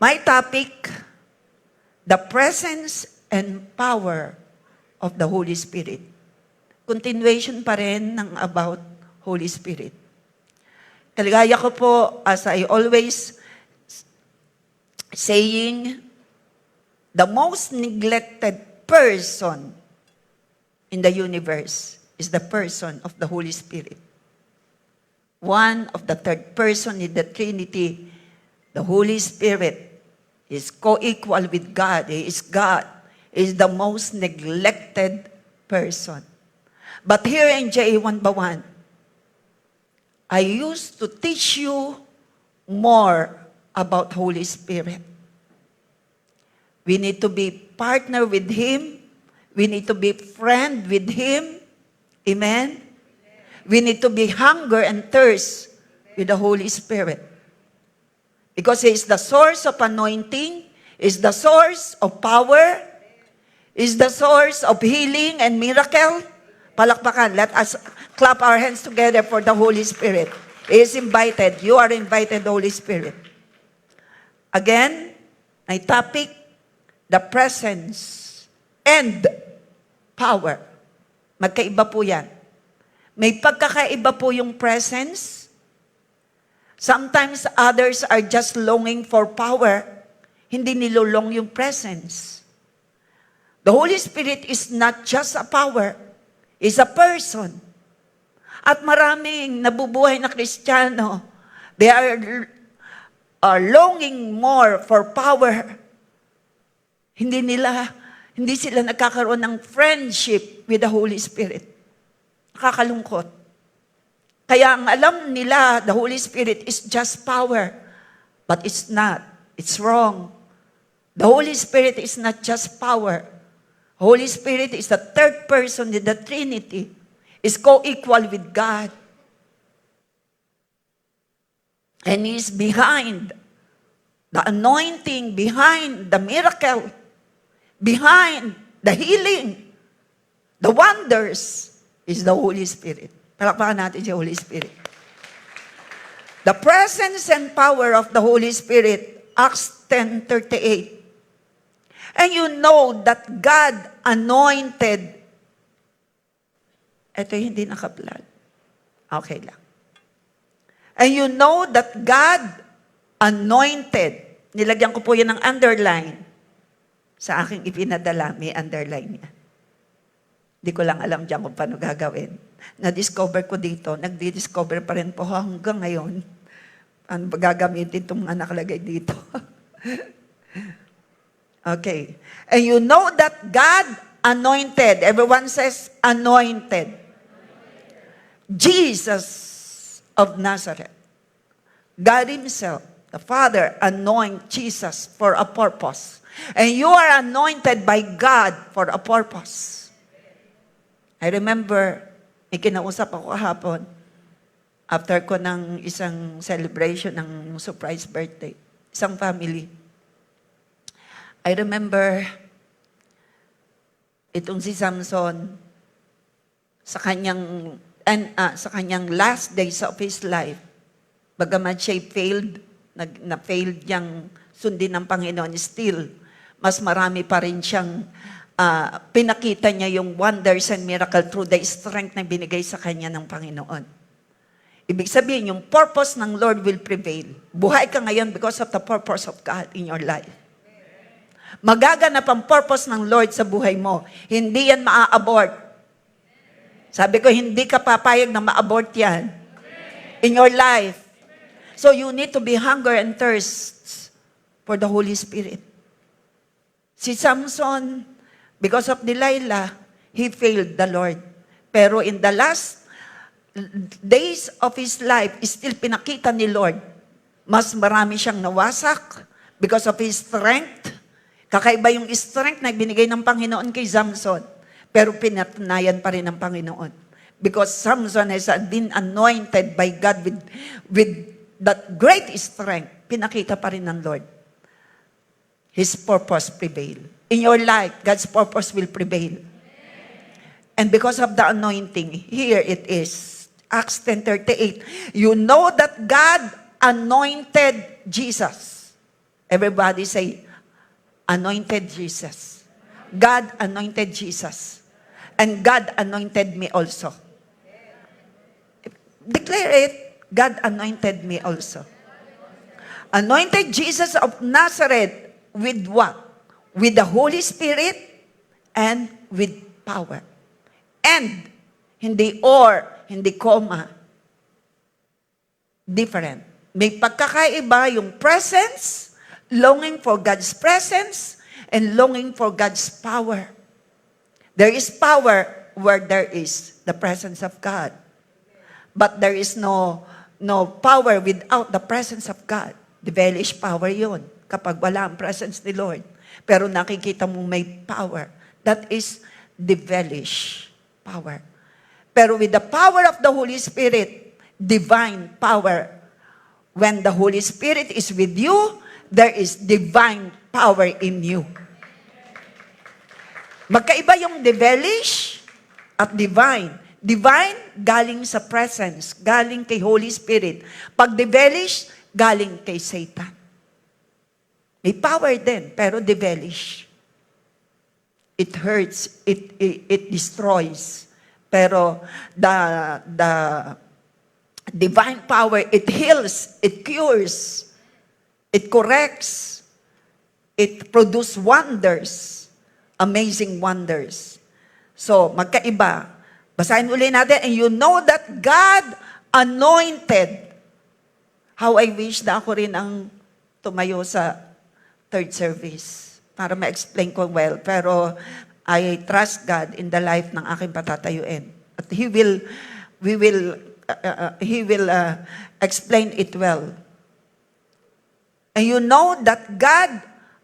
My topic, the presence and power of the Holy Spirit. Continuation pa rin ng about Holy Spirit. Kaligaya ko po, as I always saying, the most neglected person in the universe is the person of the Holy Spirit. One of the third person in the Trinity, the Holy Spirit, is co-equal with God. He is God. He is the most neglected person. But here in JA1 I used to teach you more about Holy Spirit. We need to be partner with Him. We need to be friend with Him. Amen? We need to be hunger and thirst with the Holy Spirit. Because He is the source of anointing, is the source of power, is the source of healing and miracle. Palakpakan, let us clap our hands together for the Holy Spirit. He is invited. You are invited, Holy Spirit. Again, my topic, the presence and power. Magkaiba po yan. May pagkakaiba po yung presence. Sometimes others are just longing for power. Hindi nilolong yung presence. The Holy Spirit is not just a power. Is a person. At maraming nabubuhay na Kristiyano, they are longing more for power. Hindi sila nagkakaroon ng friendship with the Holy Spirit. Nakakalungkot. Kaya ang alam nila, the Holy Spirit is just power. But it's not. It's wrong. The Holy Spirit is not just power. Holy Spirit is the third person in the Trinity. Is co-equal with God. And He is behind the anointing, behind the miracle, behind the healing, the wonders, is the Holy Spirit. Palakpakan natin si Holy Spirit. The presence and power of the Holy Spirit, Acts 10:38. And you know that God anointed. Ito hindi naka-plug. Okay lang. And you know that God anointed. Nilagyan ko po yan ng underline. Sa aking ipinadala, may underline niya. Hindi ko lang alam dyan kung paano gagawin. Na-discover ko dito, nagdi-discover pa rin po hanggang ngayon. Ano ba gagamitin itong mga nakalagay dito? Okay. And you know that God anointed. Everyone says anointed. Jesus of Nazareth. God Himself, the Father, anoint Jesus for a purpose. And you are anointed by God for a purpose. I remember, may kinausap ako kahapon after ko ng isang celebration ng surprise birthday. Isang family. I remember, itong si Samson, sa kanyang last days of his life, bagaman siya failed, na-failed niyang sundin ng Panginoon, still, mas marami pa rin siyang pinakita niya yung wonders and miracle through the strength na binigay sa kanya ng Panginoon. Ibig sabihin, yung purpose ng Lord will prevail. Buhay ka ngayon because of the purpose of God in your life. Magaganap ang purpose ng Lord sa buhay mo. Hindi yan maa-abort. Sabi ko, hindi ka papayag na ma-abort yan in your life. So you need to be hunger and thirst for the Holy Spirit. Si Samson, because of Delilah, he failed the Lord. Pero in the last days of his life, still pinakita ni Lord, mas marami siyang nawasak because of his strength. Kakaiba yung strength na binigay ng Panginoon kay Samson, pero pinatunayan pa rin ng Panginoon. Because Samson has been anointed by God with that great strength, pinakita pa rin ng Lord. His purpose prevail. In your life, God's purpose will prevail. And because of the anointing, here it is. Acts 10:38. You know that God anointed Jesus. Everybody say, anointed Jesus. God anointed Jesus. And God anointed me also. Declare it, God anointed me also. Anointed Jesus of Nazareth with what? With the Holy Spirit and with power. And, hindi or, hindi comma, different. May pagkakaiba yung presence, longing for God's presence, and longing for God's power. There is power where there is the presence of God. But there is no power without the presence of God. Devilish power yon kapag wala ang presence ni Lord. Pero nakikita mo may power. That is devilish power. Pero with the power of the Holy Spirit, divine power. When the Holy Spirit is with you, there is divine power in you. Magkaiba yung devilish at divine. Divine, galing sa presence, galing kay Holy Spirit. Pag devilish, galing kay Satan. May power din, pero devilish. It hurts, it destroys. Pero the divine power, it heals, it cures, it corrects, it produces wonders, amazing wonders. So, magkaiba. Basahin uli natin, and you know that God anointed. How I wish na ako rin ang tumayo sa third service para ma-explain ko well. Pero I trust God in the life ng aking patatayuin. At He will explain it well. And you know that God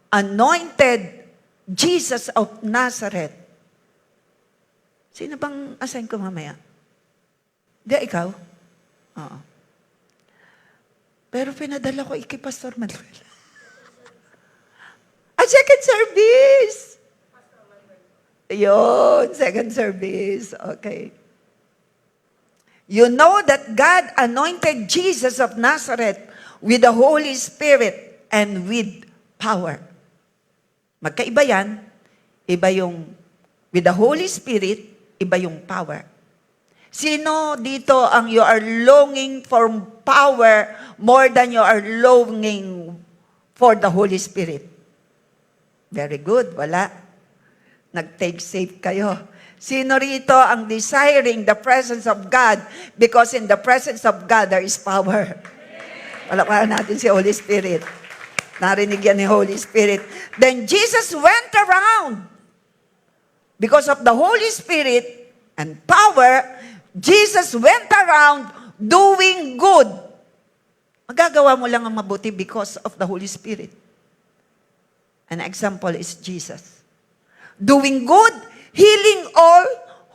anointed Jesus of Nazareth. Sino bang assign ko mamaya? Di, ikaw? Oo. Pero pinadala ko kay Pastor Manuel. Second service! Yun, second service. Okay. You know that God anointed Jesus of Nazareth with the Holy Spirit and with power. Magkaiba yan. Iba yung with the Holy Spirit, iba yung power. Sino dito ang you are longing for power more than you are longing for the Holy Spirit? Very good. Wala. Nag-take safe kayo. Sino rito ang desiring the presence of God because in the presence of God there is power? Palakpakan natin si Holy Spirit. Narinig yan ni Holy Spirit. Then Jesus went around. Because of the Holy Spirit and power, Jesus went around doing good. Magagawa mo lang ang mabuti because of the Holy Spirit. An example is Jesus. Doing good, healing all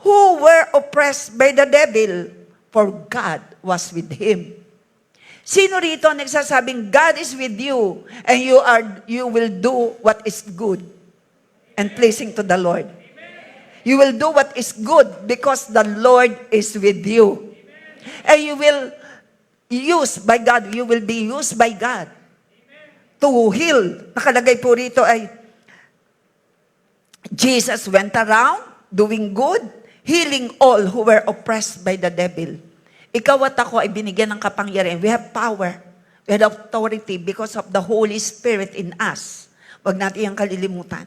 who were oppressed by the devil, for God was with him. Sino rito nagsasabing, God is with you, and you will do what is good and pleasing to the Lord? You will do what is good because the Lord is with you. And you will be used by God to heal. Nakalagay po rito ay, Jesus went around doing good, healing all who were oppressed by the devil. Ikaw at ako ay binigyan ng kapangyarihan. We have power. We have authority because of the Holy Spirit in us. Huwag natin yung kalilimutan.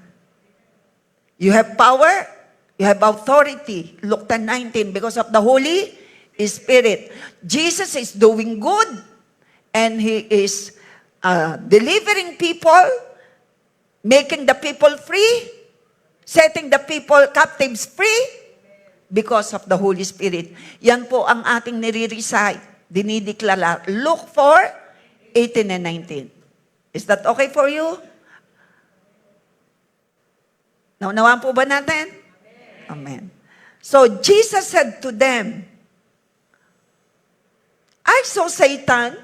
You have power. You have authority, Luke 10:19, because of the Holy Spirit. Jesus is doing good, and He is delivering people, making the people free, setting the people captives free, because of the Holy Spirit. Yan po ang ating nire-recite, dinideklara. Luke 4:18 and 19. Is that okay for you? Naunawaan po ba natin? Amen. So, Jesus said to them, I saw Satan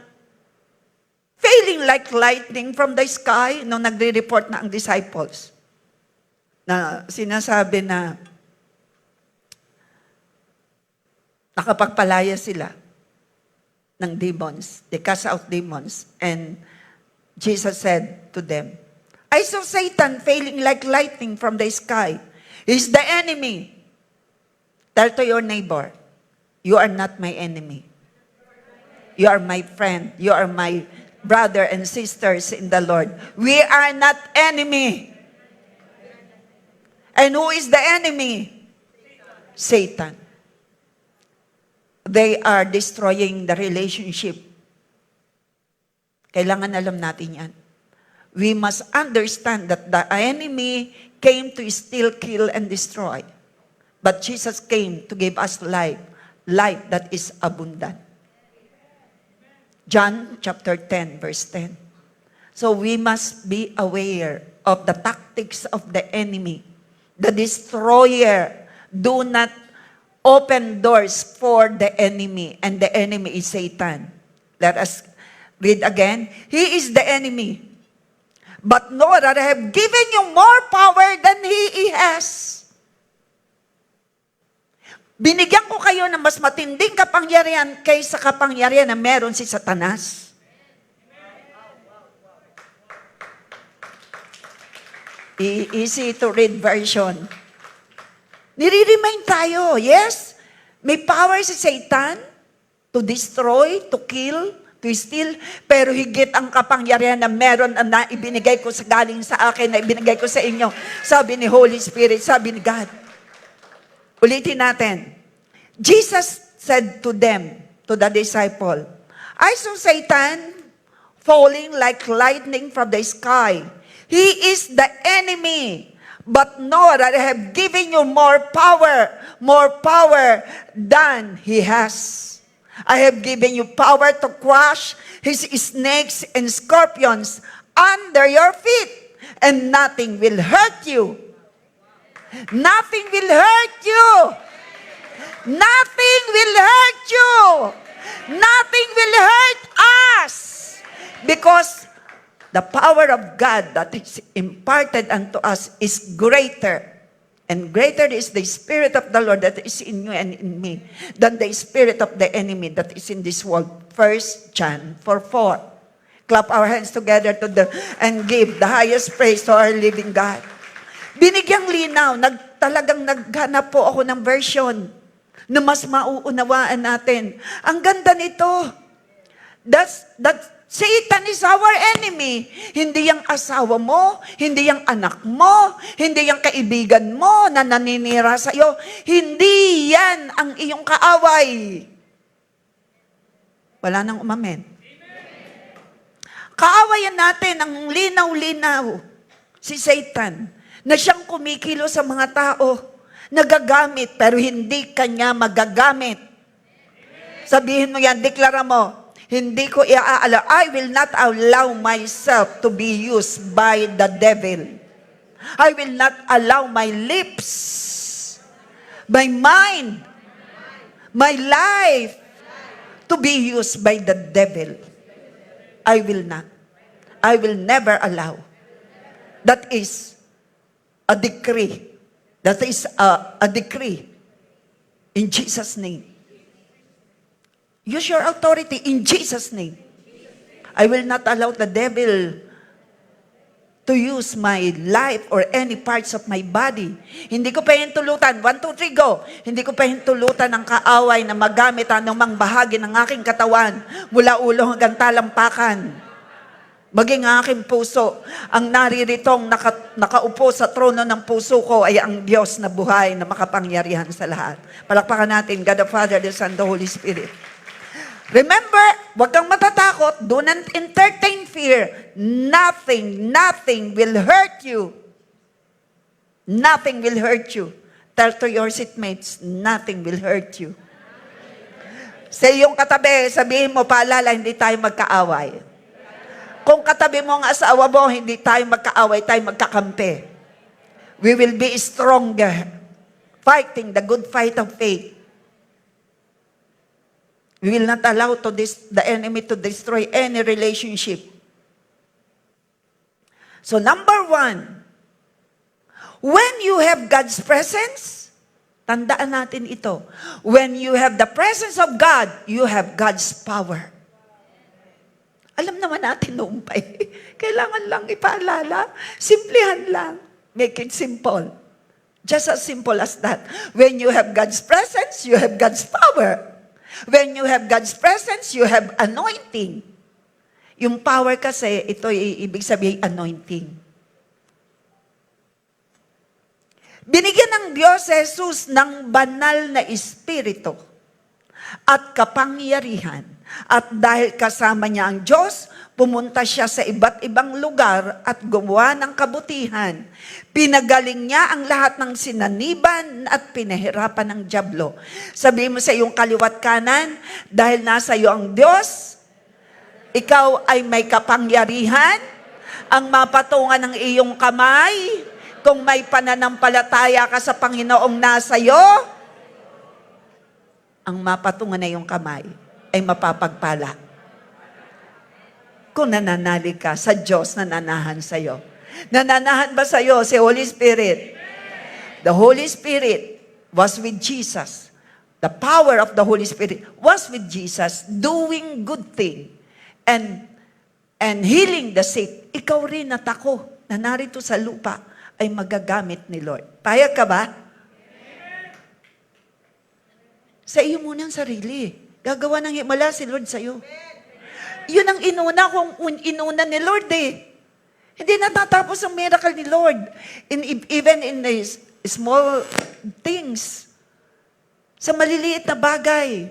failing like lightning from the sky nung nagre-report na ang disciples. Na sinasabi na nakapagpalaya sila ng demons. They cast out demons. And Jesus said to them, I saw Satan falling like lightning from the sky. He's the enemy. Tell to your neighbor, you are not my enemy. You are my friend. You are my brother and sisters in the Lord. We are not enemy. And who is the enemy? Satan. They are destroying the relationship. Kailangan alam natin yan. We must understand that the enemy came to steal, kill, and destroy. But Jesus came to give us life, life that is abundant. John chapter 10, verse 10. So we must be aware of the tactics of the enemy. The destroyer. Do not open doors for the enemy. And the enemy is Satan. Let us read again. He is the enemy. But know that I have given you more power than he has. Binigyan ko kayo ng mas matinding kapangyarihan kaysa kapangyarihan na meron si Satanas. Easy to read version. Nire-remind tayo, yes, may power si Satan to destroy, to kill, to steal, pero higit ang kapangyarihan na meron na ibinigay ko sa galing sa akin, na ibinigay ko sa inyo. Sabi ni Holy Spirit, sabi ni God. Ulitin natin. Jesus said to them, to the disciple, I saw Satan falling like lightning from the sky. He is the enemy. But know that I have given you more power than he has. I have given you power to crush his snakes and scorpions under your feet, and nothing will hurt you. Nothing will hurt you. Nothing will hurt you. Nothing will hurt us. Because the power of God that is imparted unto us is greater. And greater is the Spirit of the Lord that is in you and in me than the spirit of the enemy that is in this world. 1 John 4:4. Clap our hands together and give the highest praise to our living God. Binigyang linaw, talagang naghanap po ako ng version na mas mauunawaan natin. Ang ganda nito. That Satan is our enemy. Hindi yung asawa mo, hindi yung anak mo, hindi yung kaibigan mo na naninira sa iyo. Hindi yan ang iyong kaaway. Wala nang umamen. Kaawayan natin ang linaw-linaw si Satan na siyang kumikilo sa mga tao, nagagamit pero hindi kanya magagamit. Sabihin mo yan, deklara mo, hindi ko iaalaw. I will not allow myself to be used by the devil. I will not allow my lips, my mind, my life to be used by the devil. I will not. I will never allow. That is a decree. That is a decree. In Jesus' name. Use your authority in Jesus' name. I will not allow the devil to use my life or any parts of my body. Hindi ko pa hintulutan. 1, 2, 3, go. Hindi ko pa hintulutan ng kaaway na magamit anumang bahagi ng aking katawan mula ulo hanggang talampakan. Maging aking puso. Ang nariritong nakaupo sa trono ng puso ko ay ang Diyos na buhay na makapangyarihan sa lahat. Palakpakan natin, God the Father, the Son, the Holy Spirit. Remember, huwag kang matatakot. Do not entertain fear. Nothing will hurt you. Nothing will hurt you. Tell to your seatmates, nothing will hurt you. Sa iyong katabi, sabihin mo, paalala, hindi tayo magkaaway. Kung katabi mo ang asawa mo, hindi tayo magkaaway, tayo magkakampi. We will be stronger. Fighting the good fight of faith. We will not allow the enemy to destroy any relationship. So number 1, when you have God's presence, tandaan natin ito. When you have the presence of God, you have God's power. Alam naman natin noon pa Kailangan lang ipaalala. Simplihan lang. Make it simple. Just as simple as that. When you have God's presence, you have God's power. When you have God's presence, you have anointing. Yung power kasi, ito ibig sabihin anointing. Binigyan ng Diyos si Jesus ng banal na espiritu at kapangyarihan. At dahil kasama niya ang Diyos, pumunta siya sa iba't ibang lugar at gumawa ng kabutihan. Pinagaling niya ang lahat ng sinaniban at pinahirapan ng dyablo. Sabihin mo sa iyong kaliwat kanan, dahil nasa iyo ang Diyos, ikaw ay may kapangyarihan, ang mapatungan ng iyong kamay, kung may pananampalataya ka sa Panginoong nasa iyo, ang mapatungan na iyong kamay ay mapapagpala. Kung nananalig ka sa Diyos na nanahan sa iyo. Nananahan ba sa iyo si Holy Spirit? The Holy Spirit was with Jesus. The power of the Holy Spirit was with Jesus doing good thing and healing the sick. Ikaw rin at ako na narito sa lupa ay magagamit ni Lord. Payag ka ba? Sa iyo muna ang sarili. Gagawa ng himala si Lord sa iyo. Yun ang inuna kung inuna ni Lord eh. Hindi natatapos ang miracle ni Lord. Even in the small things. Sa maliliit na bagay.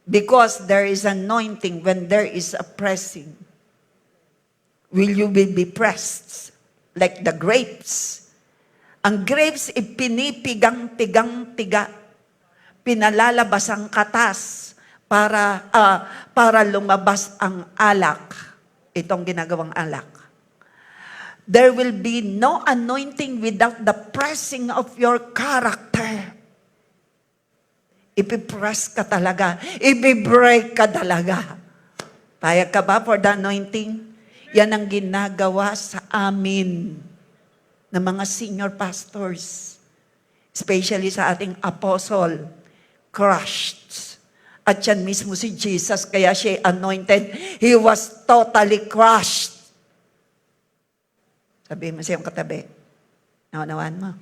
Because there is anointing when there is a pressing. Will you be pressed like the grapes? Ang grapes, ipinipigang-pigang-piga. Pinalalabas ang katas para lumabas ang alak. Itong ginagawang alak. There will be no anointing without the pressing of your character. Ipipress ka talaga. Ibibreak ka talaga. Payag ka ba for the anointing? Yan ang ginagawa sa amin ng mga senior pastors. Especially sa ating apostle. Crushed. At yan mismo si Jesus, kaya siya anointed. He was totally crushed. Sabihin mo sa iyong katabi, naunawaan mo.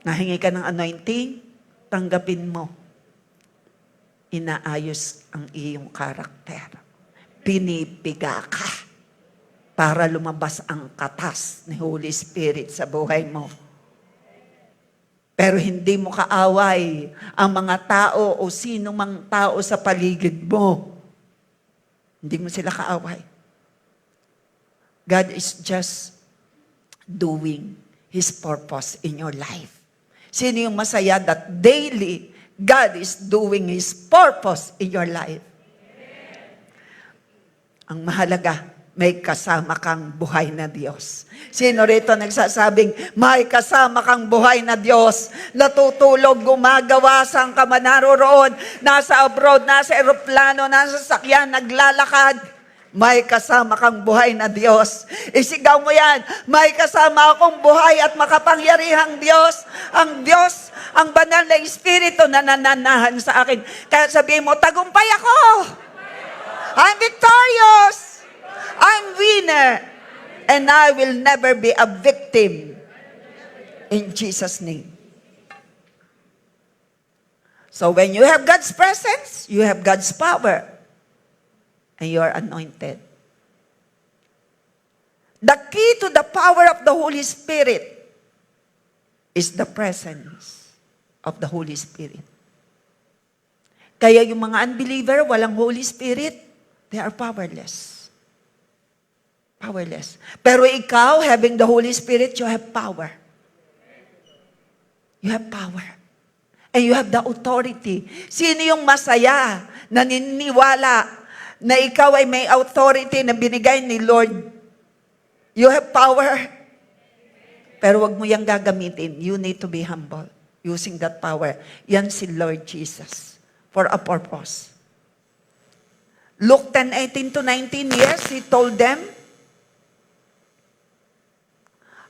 Nahingi ka ng anointing, tanggapin mo. Inaayos ang iyong karakter. Pinipiga ka para lumabas ang katas ni Holy Spirit sa buhay mo. Pero hindi mo kaaway ang mga tao o sino mang tao sa paligid mo. Hindi mo sila kaaway. God is just doing His purpose in your life. Sino yung masaya that daily God is doing His purpose in your life? Ang mahalaga, may kasama kang buhay na Diyos. Sino rito nagsasabing, may kasama kang buhay na Diyos? Natutulog, gumagawa, saan ka man naroroon, nasa abroad, nasa eroplano, nasa sakyan, naglalakad. May kasama kang buhay na Diyos. Isigaw mo yan, may kasama akong buhay at makapangyarihang Diyos. Ang Diyos, ang banal na Espiritu na nananahan sa akin. Kaya sabihin mo, tagumpay ako. I'm victorious. I'm winner. And I will never be a victim. In Jesus' name. So when you have God's presence, you have God's power. And you are anointed. The key to the power of the Holy Spirit is the presence of the Holy Spirit. Kaya yung mga unbeliever, walang Holy Spirit, they are powerless. Powerless. Pero ikaw, having the Holy Spirit, you have power. You have power. And you have the authority. Sino yung masaya, naniniwala, na ikaw ay may authority na binigay ni Lord? You have power. Pero wag mo yang gagamitin. You need to be humble using that power. Yan si Lord Jesus for a purpose. Luke 10:18 to 19, yes, He told them,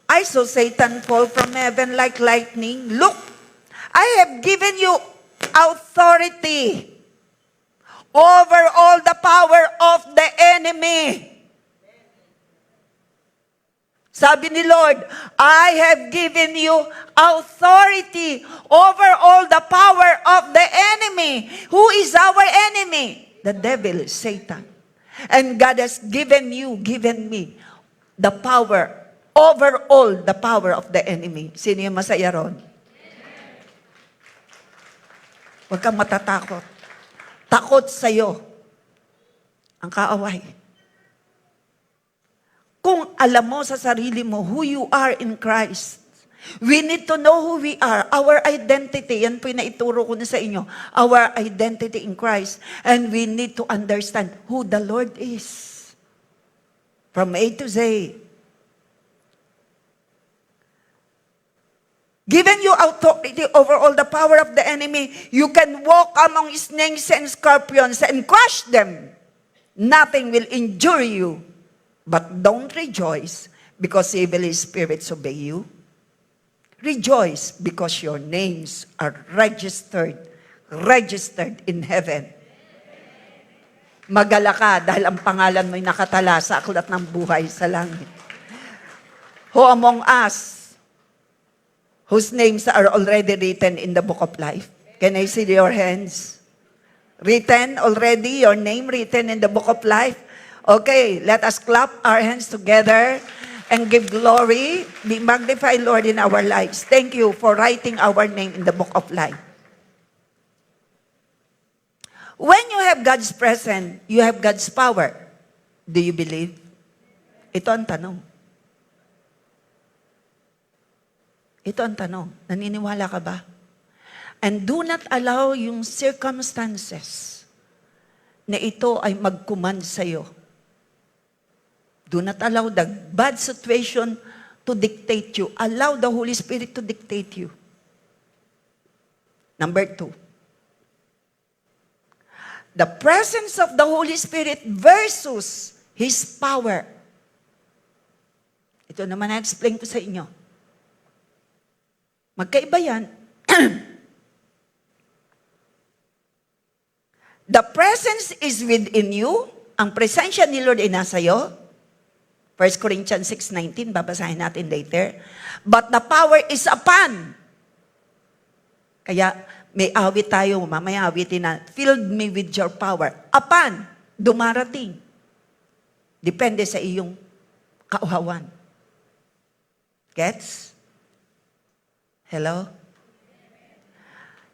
I saw Satan fall from heaven like lightning. Look, I have given you authority over all the power of the enemy. Sabi ni Lord, I have given you authority over all the power of the enemy. Who is our enemy? The devil, Satan. And God has given me, the power over all the power of the enemy. Sino yung masaya ron? Huwag kang matatakot. Takot sa'yo ang kaaway. Kung alam mo sa sarili mo who you are in Christ, we need to know who we are, our identity. Yan po yung naituro ko na sa inyo. Our identity in Christ. And we need to understand who the Lord is. From A to Z. Given you authority over all the power of the enemy, you can walk among snakes and scorpions and crush them. Nothing will injure you. But don't rejoice because evil spirits obey you. Rejoice because your names are registered in heaven. Magala ka dahil ang pangalan mo'y nakatala sa aklat ng buhay sa langit. Who among us, whose names are already written in the book of life? Can I see your hands? Written already, your name written in the book of life? Okay, let us clap our hands together and give glory. Be magnified, Lord, in our lives. Thank you for writing our name in the book of life. When you have God's presence, you have God's power. Do you believe? Ito ang tanong. Ito ang tanong. Naniniwala ka ba? And do not allow yung circumstances na ito ay mag-command sa'yo. Do not allow the bad situation to dictate you. Allow the Holy Spirit to dictate you. Number 2. The presence of the Holy Spirit versus His power. Ito naman na-explain ko sa inyo. Magkaiba yan. The presence is within you. Ang presensya ni Lord ay nasa iyo. 1 Corinthians 6:19, babasahin natin later. But the power is upon. Kaya may awit tayo, mamaya awitin na, filled me with your power. Upon, dumarating. Depende sa iyong kauhawan. Gets? Hello?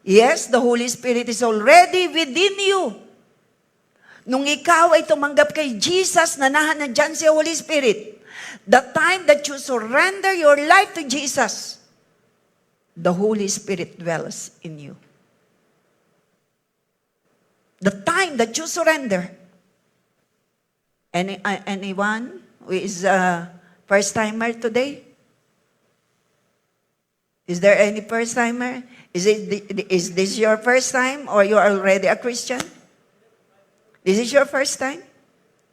Yes, the Holy Spirit is already within you. Nung ikaw ay tumanggap kay Jesus, nanahan na dyan si Holy Spirit. The time that you surrender your life to Jesus, the Holy Spirit dwells in you. The time that you surrender. Anyone who is a first-timer today? Is there any first-timer? Is this your first time or you are already a Christian? This is your first time,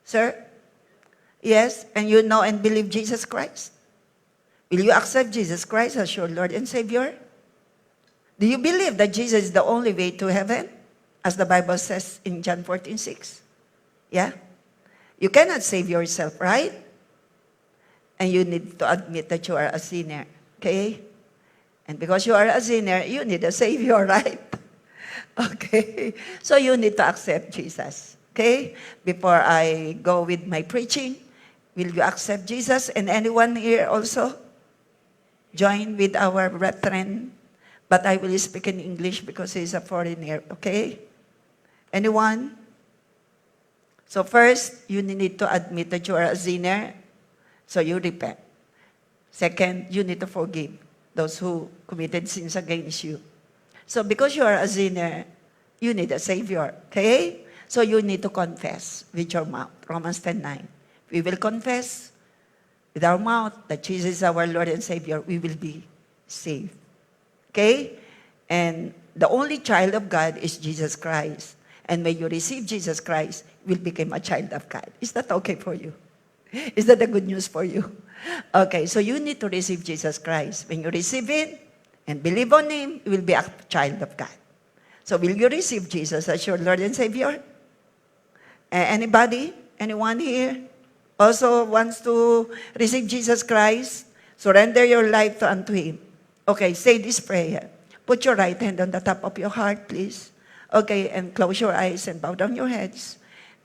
sir? Yes, and you know and believe Jesus Christ? Will you accept Jesus Christ as your Lord and Savior? Do you believe that Jesus is the only way to heaven? As the Bible says in John 14:6. Yeah? You cannot save yourself, right? And you need to admit that you are a sinner. Okay? And because you are a sinner, you need a Savior, right? Okay? So you need to accept Jesus. Okay? Before I go with my preaching, will you accept Jesus? And anyone here also? Join with our brethren. But I will speak in English because he's a foreigner. Okay? Anyone? So first, you need to admit that you are a sinner. So you repent. Second, you need to forgive those who committed sins against you. So because you are a sinner, you need a Savior. Okay? So you need to confess with your mouth. Romans 10:9. We will confess with our mouth that Jesus is our Lord and Savior. We will be saved. Okay? And the only child of God is Jesus Christ. And when you receive Jesus Christ, you will become a child of God. Is that okay for you? Is that the good news for you? Okay, so you need to receive Jesus Christ. When you receive Him and believe on Him, you will be a child of God. So will you receive Jesus as your Lord and Savior? Anybody? Anyone here? also wants to receive Jesus Christ, surrender your life unto Him. Okay, say this prayer. Put your right hand on the top of your heart, please. Okay, and close your eyes and bow down your heads.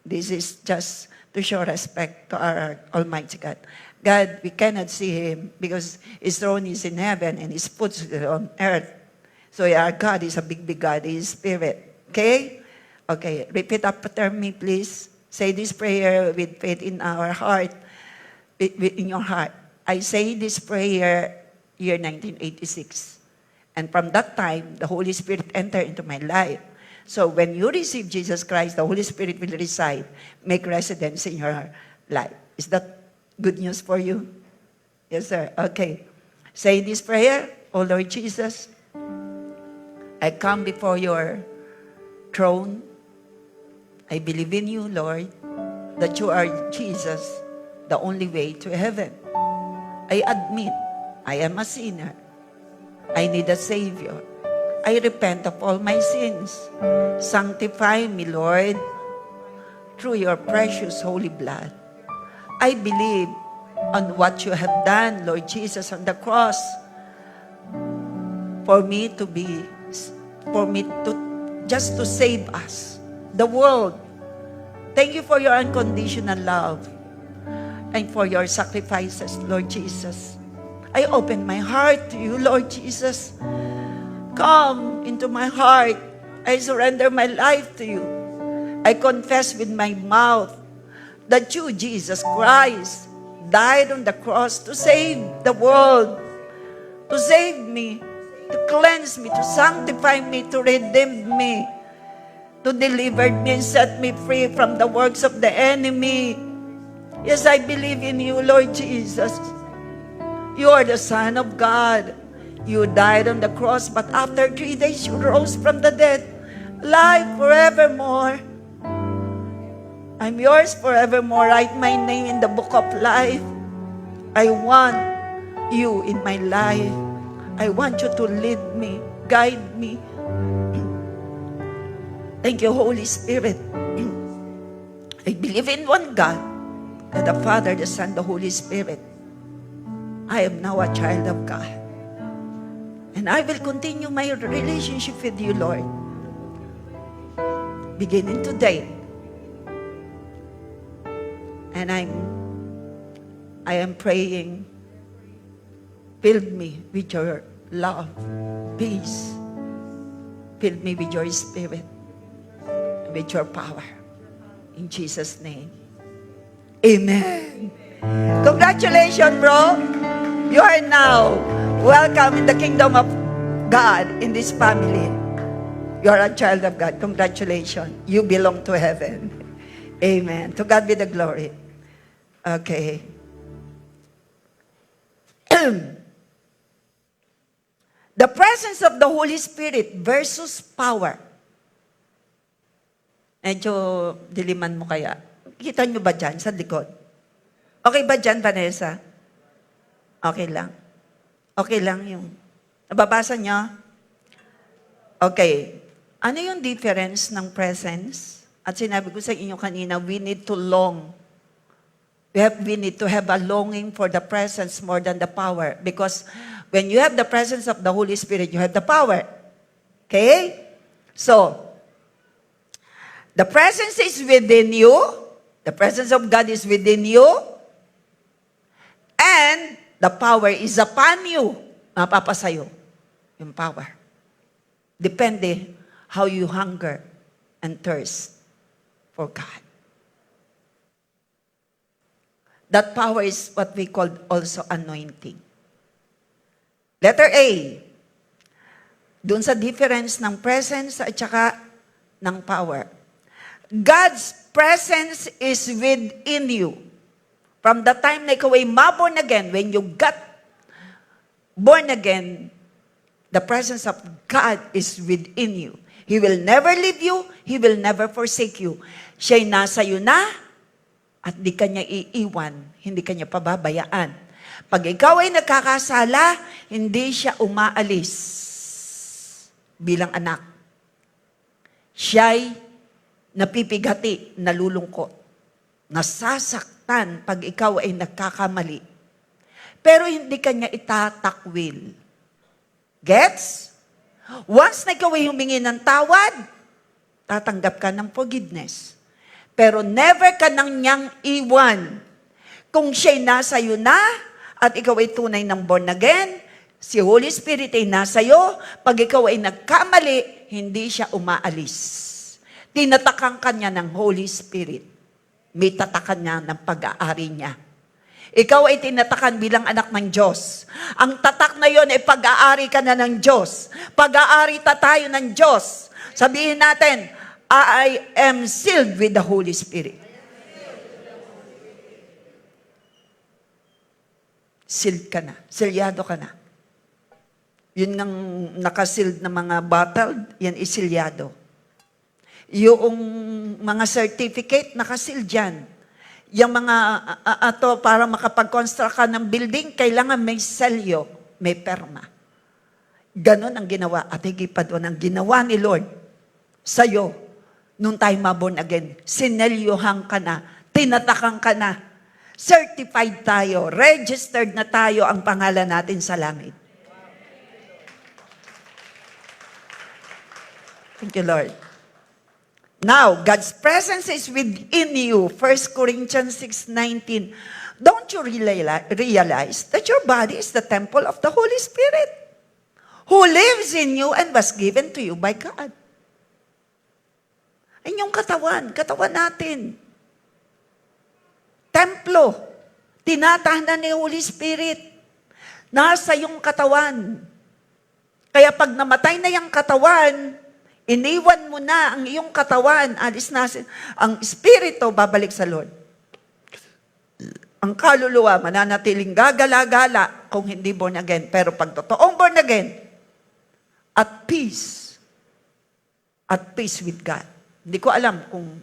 This is just to show respect to our Almighty God. God, we cannot see Him because His throne is in heaven and His foot is on earth. So our God is a big, big God. He is Spirit. Okay? Okay, repeat after me, please. Say this prayer with faith in our heart, in your heart. I say this prayer year 1986. And from that time, the Holy Spirit entered into my life. So when you receive Jesus Christ, the Holy Spirit will reside, make residence in your life. Is that good news for you? Yes, sir. Okay. Say this prayer, O Lord Jesus, I come before your throne. I believe in you, Lord, that you are Jesus, the only way to heaven. I admit I am a sinner. I need a Savior. I repent of all my sins. Sanctify me, Lord, through your precious holy blood. I believe on what you have done, Lord Jesus, on the cross for me to just to save us, the world. Thank you for your unconditional love and for your sacrifices, Lord Jesus. I open my heart to you, Lord Jesus. Come into my heart. I surrender my life to you. I confess with my mouth that you, Jesus Christ, died on the cross to save the world, to save me, to cleanse me, to sanctify me, to redeem me, to deliver me and set me free from the works of the enemy. Yes, I believe in you, Lord Jesus. You are the Son of God. You died on the cross, but after 3 days you rose from the dead, alive forevermore. I'm yours forevermore. Write my name in the book of life. I want you in my life. I want you to lead me, guide me. Thank you, Holy Spirit. I believe in one God, God the Father, the Son, the Holy Spirit. I am now a child of God. And I will continue my relationship with you, Lord. Beginning today. And I am praying, fill me with your love, peace. Fill me with your spirit, with your power. In Jesus' name. Amen. Congratulations, bro. You are now welcome in the kingdom of God in this family. You are a child of God. Congratulations. You belong to heaven. Amen. To God be the glory. Okay. The presence of the Holy Spirit versus power. Medyo diliman mo kaya. Kita nyo ba dyan sa likod? Okay ba dyan, Vanessa? Okay lang. Okay lang yung... Nababasa nyo? Okay. Ano yung difference ng presence? At sinabi ko sa inyo kanina, we need to long. We need to have a longing for the presence more than the power. Because when you have the presence of the Holy Spirit, you have the power. Okay? So, the presence is within you. The presence of God is within you. And the power is upon you. Mapapasayo yung power. Depende how you hunger and thirst for God. That power is what we call also anointing. Letter A. Doon sa difference ng presence at saka ng power. God's presence is within you. From the time na ikaw ay ma-born again, when you got born again, the presence of God is within you. He will never leave you. He will never forsake you. Siya'y nasa iyo na at di kanya iiwan. Hindi kanya pababayaan. Pag ikaw ay nagkakasala, hindi siya umaalis bilang anak. Siya'y napipigati, nalulungkot. nasasaktan pag ikaw ay nagkakamali. Pero hindi kanya itatakwil. Gets? Once na ikaw ay humingi ng tawad, tatanggap ka ng forgiveness. Pero never ka nang niyang iwan. Kung siya'y nasa iyo na, at ikaw ay tunay ng born again, si Holy Spirit ay nasa iyo, pag ikaw ay nagkamali, hindi siya umaalis. Tinatakan ka niya ng Holy Spirit. May tatakan niya ng pag-aari niya. Ikaw ay tinatakan bilang anak ng Diyos. Ang tatak na yon ay pag-aari ka na ng Diyos. Pag-aari tayo ng Diyos. Sabihin natin, I am sealed with the Holy Spirit. Sealed ka na. Selyado ka na. Yun ngang nakasealed na mga bottle, yan isilyado. Yung mga certificate, nakasealed dyan. Yung mga, para makapag-construct ka ng building, kailangan may selyo, may perma. Ganon ang ginawa. At higit pa doon, ang ginawa ni Lord sa'yo, nung tayo maborn again, sinelyohan ka na, tinatakan ka na, certified tayo, registered na tayo ang pangalan natin sa langit. Thank you, Lord. Now, God's presence is within you. 1 Corinthians 6:19. Don't you realize that your body is the temple of the Holy Spirit, who lives in you and was given to you by God? Inyong katawan natin. Templo, tinatahanan ni Holy Spirit. Nasa yung katawan. Kaya pag namatay na yung katawan, iniwan mo na ang iyong katawan, alis na ang espiritu, babalik sa Lord. Ang kaluluwa, mananatiling gagala-gala kung hindi born again. Pero pag totoong born again, at peace with God. Hindi ko alam kung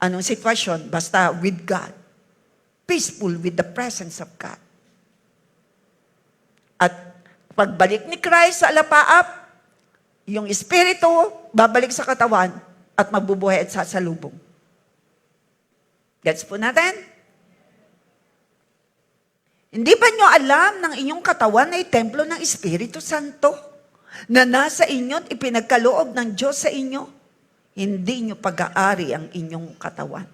anong sitwasyon, basta with God. Peaceful with the presence of God. At pagbalik ni Christ sa alapaap, yung espiritu babalik sa katawan at mabubuhay at sasalubong. Gets po natin? Hindi ba nyo alam ng inyong katawan ay templo ng Espiritu Santo na nasa inyo at ipinagkaloob ng Diyos sa inyo? Hindi nyo pag-aari ang inyong katawan.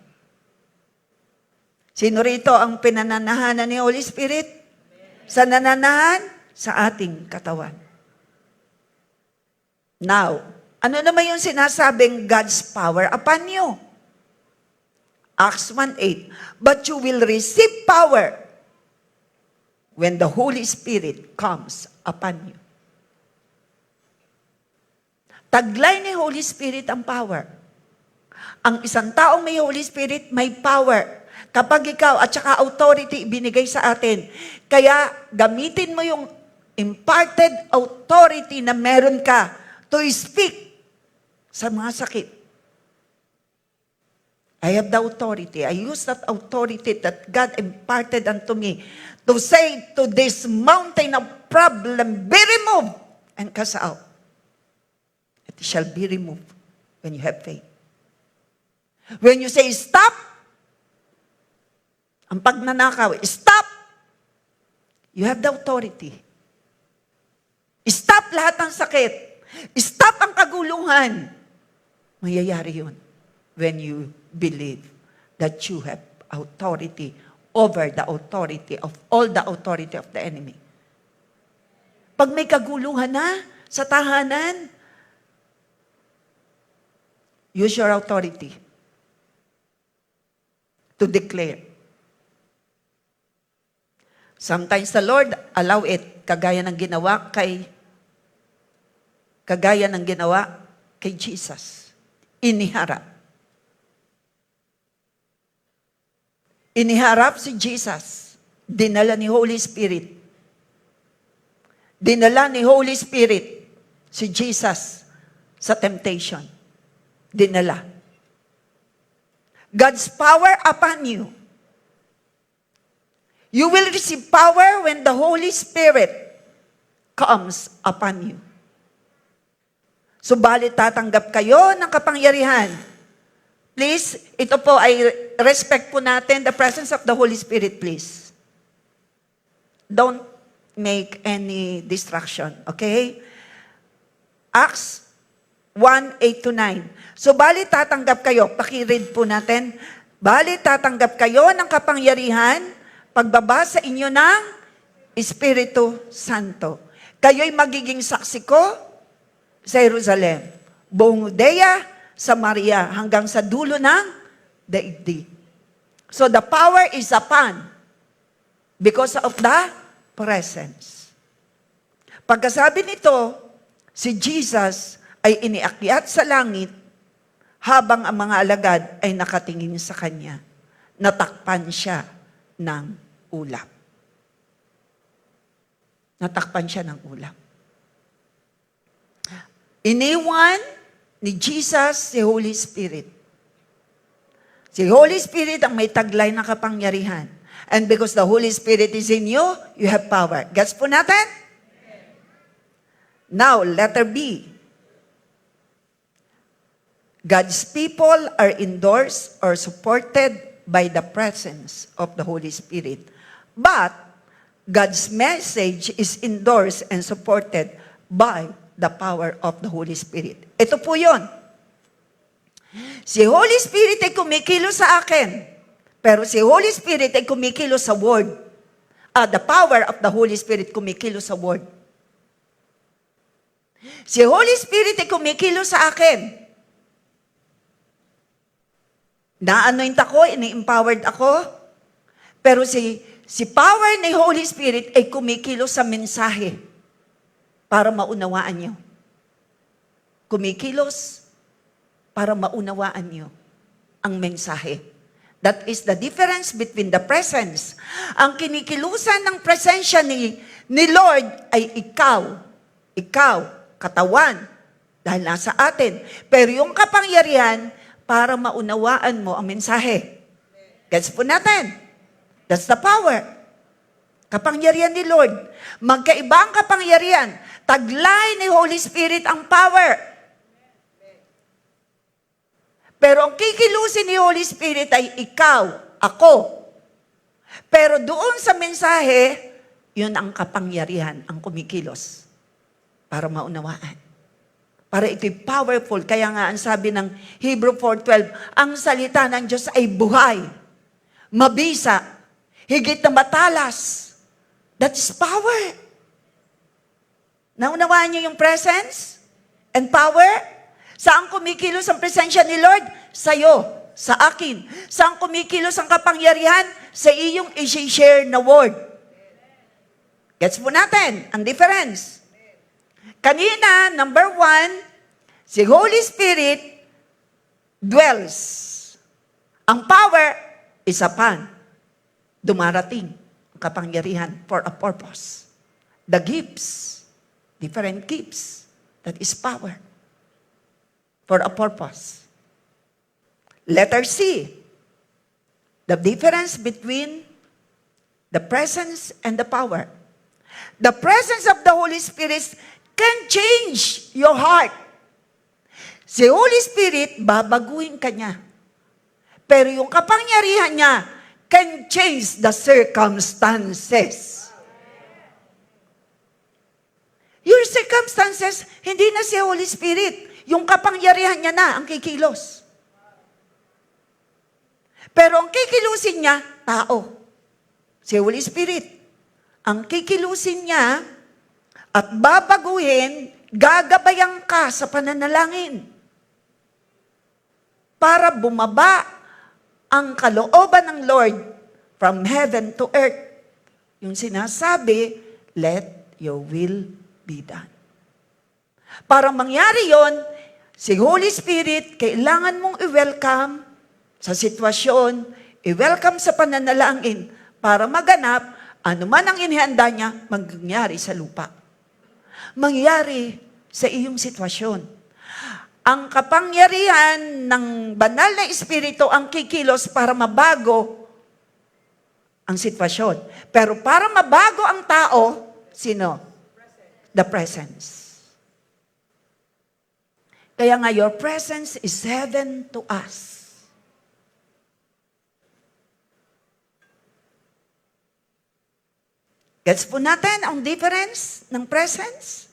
Sino rito ang pinananahanan ni Holy Spirit? Sa nananahan? Sa ating katawan. Now, ano naman yung sinasabing God's power upon you? Acts 1:8. But you will receive power when the Holy Spirit comes upon you. Taglay ni Holy Spirit ang power. Ang isang taong may Holy Spirit, may power. Kapag ikaw at saka authority ibinigay sa atin, kaya gamitin mo yung imparted authority na meron ka to speak sa mga sakit. I have the authority. I use that authority that God imparted unto me to say to this mountain of problem, be removed and cast out. It shall be removed when you have faith. When you say stop, ang pagnanakaw, stop! You have the authority. Stop lahat ng sakit. Stop ang kaguluhan. Mayayari yun when you believe that you have authority over the authority of all the authority of the enemy. Pag may kaguluhan na sa tahanan, use your authority to declare. Sometimes the Lord allow it, kagaya ng ginawa kay Jesus. Iniharap. Iniharap si Jesus. Dinala ni Holy Spirit. Dinala ni Holy Spirit si Jesus sa temptation. Dinala. God's power upon you. You will receive power when the Holy Spirit comes upon you. Subalit tatanggap kayo ng kapangyarihan Please, ito po ay respect po natin the presence of the Holy Spirit, please. Don't make any distraction, okay? Acts 1:8 to 9. So, bali tatanggap kayo, pakiread po natin, bali tatanggap kayo ng kapangyarihan, pagbaba sa inyo ng Espiritu Santo. Kayo'y magiging saksi ko sa Jerusalem, buong Judea, Samaria, hanggang sa dulo ng daigdig. So the power is upon because of the presence. Pagkasabi nito, si Jesus ay iniakyat sa langit habang ang mga alagad ay nakatingin sa kanya. Natakpan siya ng ulap. Natakpan siya ng ulap. Iniwan ni Jesus si Holy Spirit. Si Holy Spirit ang may taglay na kapangyarihan. And because the Holy Spirit is in you, you have power. Gets po natin? Now, letter B. God's people are endorsed or supported by the presence of the Holy Spirit. But, God's message is endorsed and supported by the power of the Holy Spirit. Ito po yun. Si Holy Spirit ay kumikilos sa akin, pero si Holy Spirit ay kumikilos sa Word. The power of the Holy Spirit kumikilos sa Word. Si Holy Spirit ay kumikilos sa akin. Na-anoint ako, ini-empowered ako, pero si power ni Holy Spirit ay kumikilos sa mensahe para maunawaan niyo. Kumikilos para maunawaan niyo ang mensahe. That is the difference between the presence. Ang kinikilusan ng presensya ni Lord ay ikaw, katawan, dahil nasa atin. Pero yung kapangyarihan, para maunawaan mo ang mensahe. Gets po natin? That's the power. Kapangyarihan ni Lord. Magkaiba ang kapangyarihan. Taglay ni Holy Spirit ang power. Pero ang kikilusin ni Holy Spirit ay ikaw, ako. Pero doon sa mensahe, yun ang kapangyarihan, ang kumikilos. Para maunawaan. Para ito'y powerful. Kaya nga ang sabi ng Hebrew 4:12, ang salita ng Diyos ay buhay, mabisa, higit na matalas. That is power. Naunawaan niyo yung presence and power? Saan kumikilos ang presensya ni Lord? Sa'yo, sa akin. Saan kumikilos ang kapangyarihan? Sa iyong i-share na word. Gets po natin ang difference. Kanina, number 1, si Holy Spirit dwells. Ang power is upon. Dumarating ang kapangyarihan for a purpose. The gifts, different gifts, that is power. For a purpose. Letter C, the difference between the presence and the power. The presence of the Holy Spirit can change your heart. Si Holy Spirit, babaguhin ka niya. Pero yung kapangyarihan niya can change the circumstances. Your circumstances, hindi na si Holy Spirit. Yung kapangyarihan niya na ang kikilos. Pero ang kikilusin niya, tao. Si Holy Spirit. Ang kikilusin niya, at babaguhin, gagabayan ka sa pananalangin. Para bumaba ang kalooban ng Lord from heaven to earth. Yung sinasabi, let your will be done. Para mangyari yon, si Holy Spirit, kailangan mong i-welcome sa sitwasyon, i-welcome sa pananalangin para maganap, anuman ang inihanda niya, mangyari sa lupa. Mangyari sa iyong sitwasyon. Ang kapangyarihan ng banal na Espiritu ang kikilos para mabago ang sitwasyon. Pero para mabago ang tao, sino? The presence. Kaya nga, your presence is heaven to us. Gets po natin ang difference ng presence?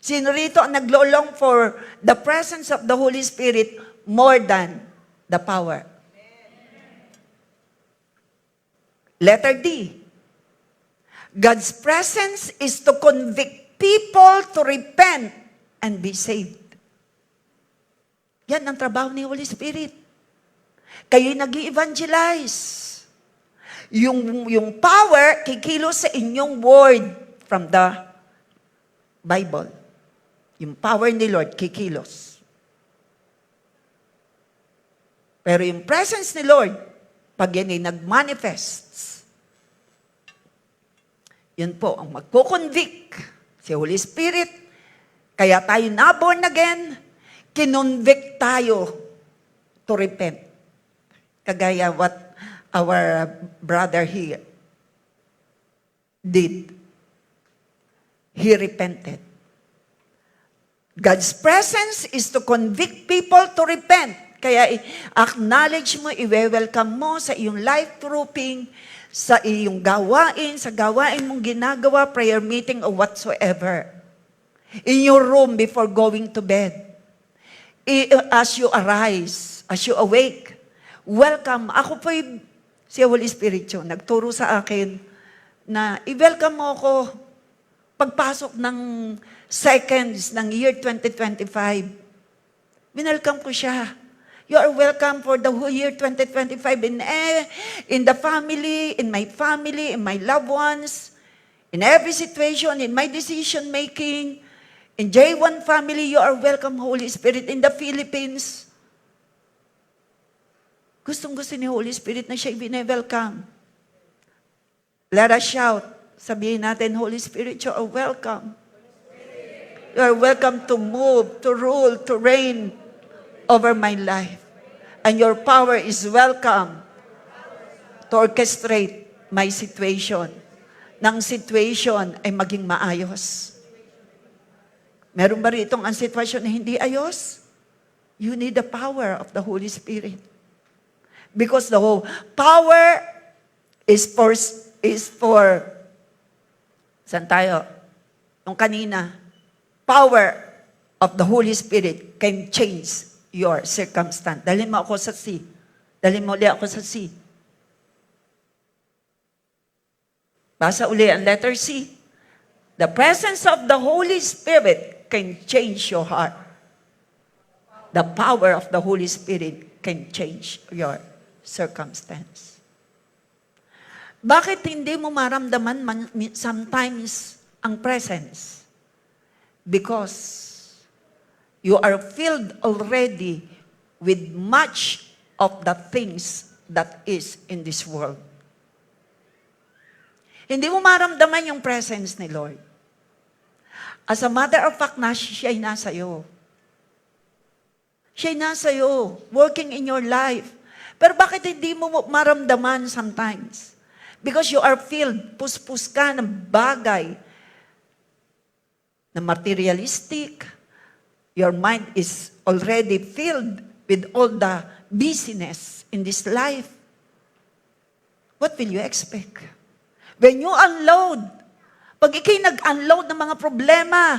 Sino rito ang naglo-long for the presence of the Holy Spirit more than the power? Letter D. God's presence is to convict people to repent and be saved. Yan ang trabaho ni Holy Spirit. Kayo'y nag-i-evangelize. Yung power, kikilos sa inyong word from the Bible. Yung power ni Lord, kikilos. Pero yung presence ni Lord, pag yan ay nag-manifests, yun po ang magkukonvict si Holy Spirit. Kaya tayo na-born again, kinonvict tayo to repent. Kagaya what our brother here did. He repented. God's presence is to convict people to repent. Kaya acknowledge mo, i-welcome mo sa iyong life grouping, sa iyong gawain, sa gawain mong ginagawa, prayer meeting or whatsoever. In your room before going to bed. As you arise, as you awake, welcome. Ako po si Holy Spirit yun, nagturo sa akin na i-welcome mo ako pagpasok ng seconds ng year 2025. Winelcome ko siya. You are welcome for the whole year 2025 in the family, in my loved ones, in every situation, in my decision making. In J1 family, you are welcome, Holy Spirit. In the Philippines, gustong-gusto ni Holy Spirit na siya i-welcome. Let us shout. Sabihin natin, Holy Spirit, you are welcome. You are welcome to move, to rule, to reign over my life. And your power is welcome to orchestrate my situation. Nang situation ay maging maayos. Meron ba rito ang sitwasyon na hindi ayos? You need the power of the Holy Spirit. Because the whole power is for saan tayo? Nung kanina, power of the Holy Spirit can change your circumstance. Dalhin mo ako sa C. Dalhin mo ulit ako sa C. Basa uli ang letter C. The presence of the Holy Spirit can change your heart. The power of the Holy Spirit can change your circumstance. Bakit hindi mo maramdaman sometimes ang presence? Because you are filled already with much of the things that is in this world. Hindi mo maramdaman yung presence ni Lord. As a matter of fact, siya'y nasa iyo. Siya'y nasa iyo, working in your life. Pero bakit hindi mo maramdaman sometimes? Because you are filled, puspus ka ng bagay na materialistic. Your mind is already filled with all the busyness in this life. What will you expect? When you unload, pag ikay nag-unload ng mga problema,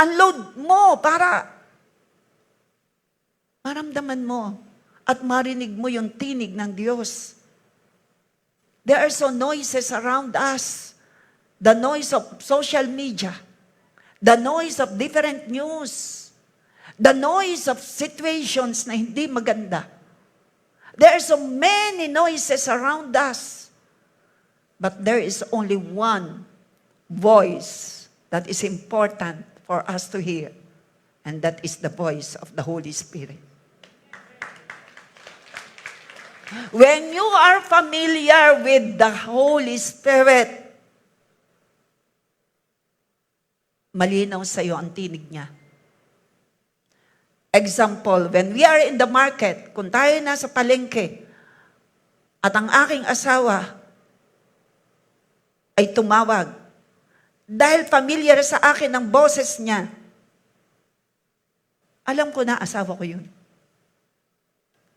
unload mo para maramdaman mo at marinig mo yung tinig ng Diyos. There are so noises around us. The noise of social media. The noise of different news. The noise of situations na hindi maganda. There are so many noises around us. But there is only one voice that is important for us to hear. And that is the voice of the Holy Spirit. When you are familiar with the Holy Spirit, malinaw sa iyo ang tinig niya. Example, when we are in the market, kung tayo nasa palengke, at ang aking asawa ay tumawag, dahil familiar sa akin ang boses niya, alam ko na asawa ko yun.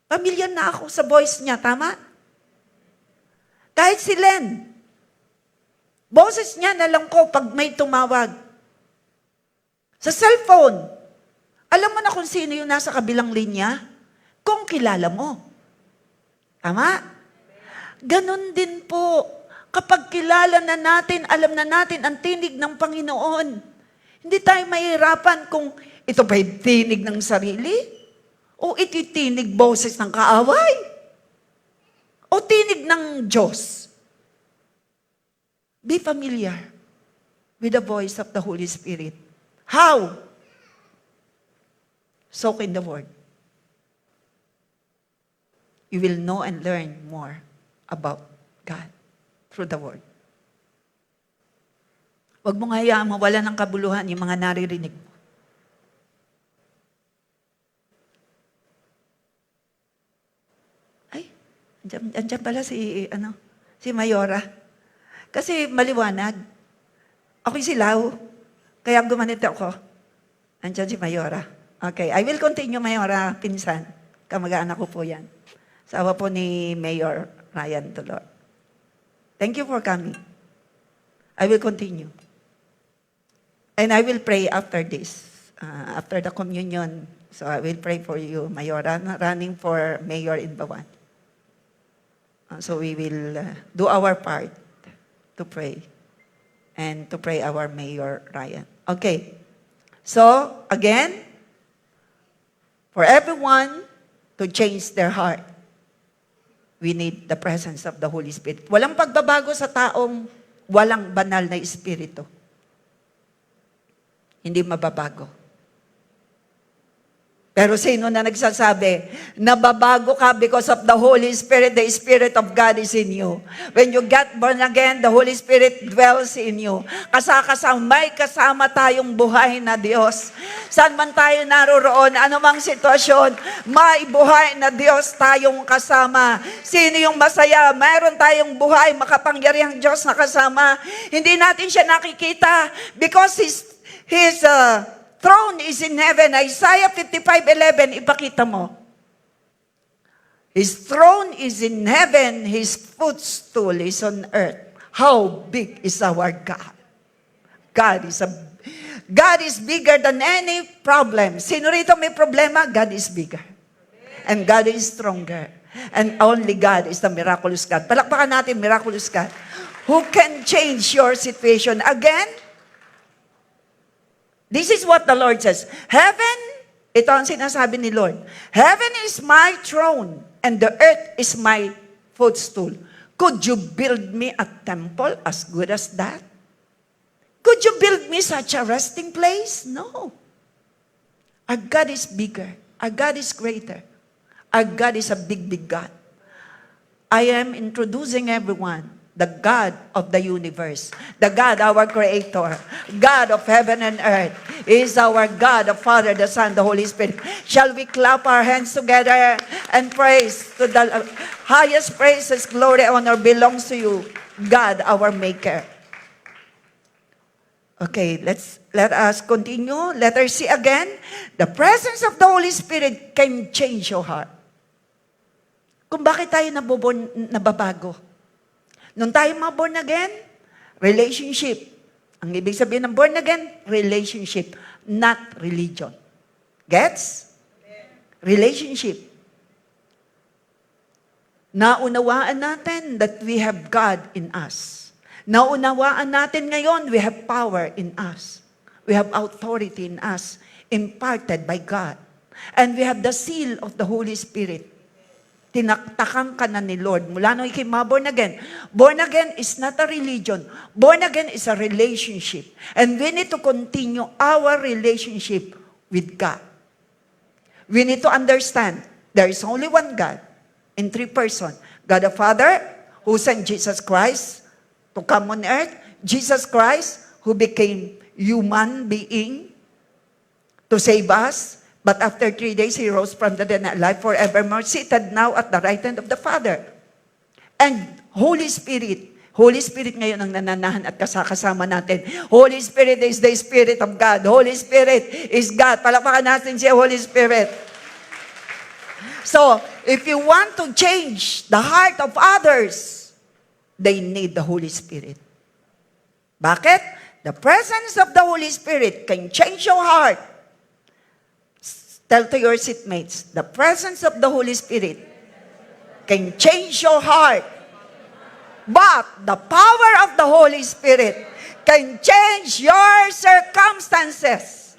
Familiar na ako sa voice niya, tama? Kahit si Len, Boses niya na lang ko pag may tumawag. Sa cellphone. Alam mo na kung sino yung nasa kabilang linya? Kung kilala mo. Tama? Ganon din po. Kapag kilala na natin, alam na natin ang tinig ng Panginoon. Hindi tayo mahirapan kung ito ba yung tinig ng sarili? O ito yung tinig boses ng kaaway? O tinig ng Diyos? Be familiar with the voice of the Holy Spirit. How? Soak in the Word. You will know and learn more about God through the Word. Huwag mong hayaan mawala ng kabuluhan yung mga naririnig mo. Ay, andyan pala si Mayora. Kasi maliwanag. Ako'y silaw. Kaya gumanito ako. Andyan si Mayora. Okay, I will continue, Mayora, pinsan. Kamag-anak ko po yan. Sawa po ni Mayor Ryan Tulor. Thank you for coming. I will continue. And I will pray after this, after the communion. So I will pray for you, Mayora, running for Mayor in Bawan. So we will do our part to pray and to pray our Mayor Ryan. Okay. So, again, for everyone to change their heart, we need the presence of the Holy Spirit. Walang pagbabago sa taong walang banal na espiritu. Hindi mababago. Pero sino na nagsasabi, nababago ka because of the Holy Spirit, the Spirit of God is in you. When you get born again, the Holy Spirit dwells in you. May kasama tayong buhay na Diyos. Saan man tayo naroroon, anumang sitwasyon, may buhay na Diyos tayong kasama. Sino yung masaya? Mayroon tayong buhay, makapangyarihang Diyos na kasama. Hindi natin siya nakikita because His throne is in heaven. Isaiah 55:11, ipakita mo. His throne is in heaven, His footstool is on earth. How big is our God? God is bigger than any problem. Sino rito may problema? God is bigger. And God is stronger. And only God is the miraculous God. Palakpakan natin, miraculous God. Who can change your situation? Again, this is what the Lord says. Heaven, ito ang sinasabi ni Lord. Heaven is my throne and the earth is my footstool. Could you build me a temple as good as that? Could you build me such a resting place? No. Our God is bigger. Our God is greater. Our God is a big, big God. I am introducing everyone the God of the universe, the God, our Creator, God of heaven and earth, is our God, the Father, the Son, the Holy Spirit. Shall we clap our hands together and praise to the highest praises, glory, honor belongs to you, God, our Maker. Okay, let us continue. Letter C again. The presence of the Holy Spirit can change your heart. Kung bakit tayo nababago? Nung tayo mga born again, relationship. Ang ibig sabihin ng born again, relationship, not religion. Gets? Relationship. Naunawaan natin that we have God in us. Naunawaan natin ngayon, we have power in us. We have authority in us, imparted by God. And we have the seal of the Holy Spirit. Tinaktakan ka na ni Lord. Mula nung ikay born again. Born again is not a religion. Born again is a relationship. And we need to continue our relationship with God. We need to understand there is only one God in three persons. God the Father, who sent Jesus Christ to come on earth. Jesus Christ, who became human being to save us. But after 3 days, He rose from the dead and alive forevermore, seated now at the right hand of the Father. And Holy Spirit ngayon ang nananahan at kasama natin. Holy Spirit is the Spirit of God. Holy Spirit is God. Palakpakan natin siya, Holy Spirit. So, if you want to change the heart of others, they need the Holy Spirit. Bakit? The presence of the Holy Spirit can change your heart. Tell to your seatmates, the presence of the Holy Spirit can change your heart. But the power of the Holy Spirit can change your circumstances.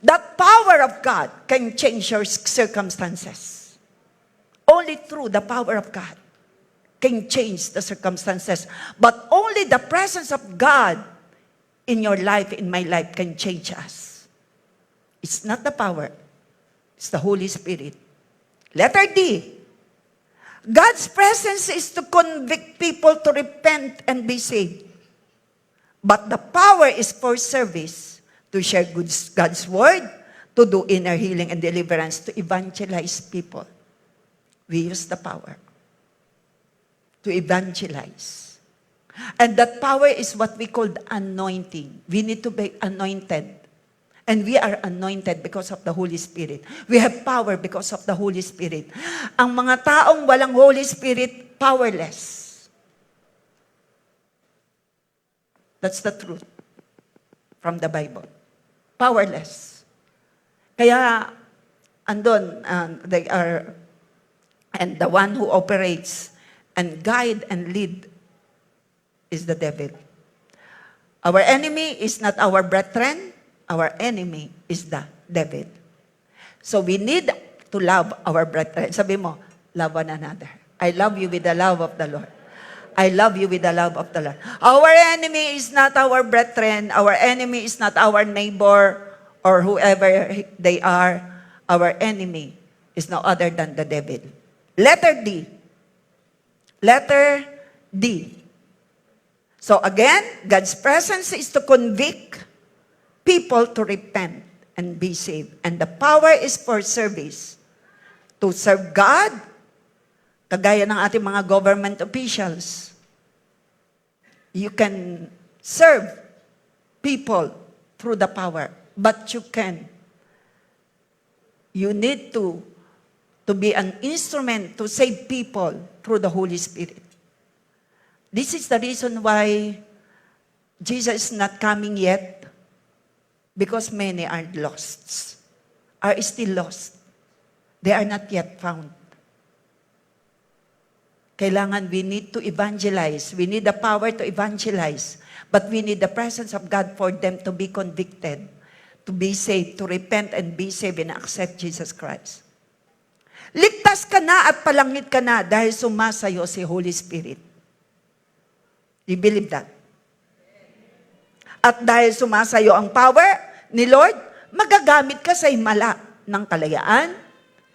That power of God can change your circumstances. Only through the power of God can change the circumstances. But only the presence of God in your life, in my life, can change us. It's not the power. It's the Holy Spirit. Letter D. God's presence is to convict people to repent and be saved. But the power is for service, to share God's word, to do inner healing and deliverance, to evangelize people. We use the power to evangelize. And that power is what we call anointing. We need to be anointed. And we are anointed because of the Holy Spirit. We have power because of the Holy Spirit. Ang mga taong walang Holy Spirit, powerless. That's the truth from the Bible. Powerless. Kaya, andon, they are, and the one who operates and guide and lead is the devil. Our enemy is not our brethren. Our enemy is the devil. So we need to love our brethren. Sabi mo, love one another. I love you with the love of the Lord. I love you with the love of the Lord. Our enemy is not our brethren. Our enemy is not our neighbor or whoever they are. Our enemy is no other than the devil. Letter D. Letter D. So again, God's presence is to convict people to repent and be saved. And the power is for service. To serve God, kagaya ng ating mga government officials. You can serve people through the power. But you need to be an instrument to save people through the Holy Spirit. This is the reason why Jesus is not coming yet, because many are lost, are still lost. They are not yet found. Kailangan, we need to evangelize. We need the power to evangelize. But we need the presence of God for them to be convicted, to be saved, to repent and be saved and accept Jesus Christ. Ligtas ka na at palangit ka na dahil sumasayo si Holy Spirit. You believe that? At dahil sumasayo ang power ni Lord, magagamit ka sa himala ng kalayaan,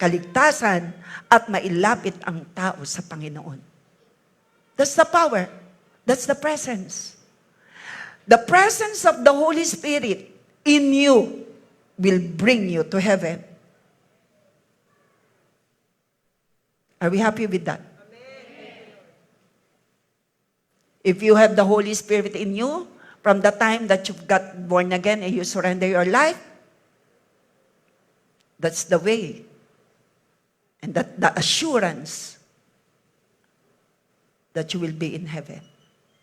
kaligtasan, at mailapit ang tao sa Panginoon. That's the power. That's the presence. The presence of the Holy Spirit in you will bring you to heaven. Are we happy with that? If you have the Holy Spirit in you, from the time that you've got born again and you surrender your life, that's the way. And that the assurance that you will be in heaven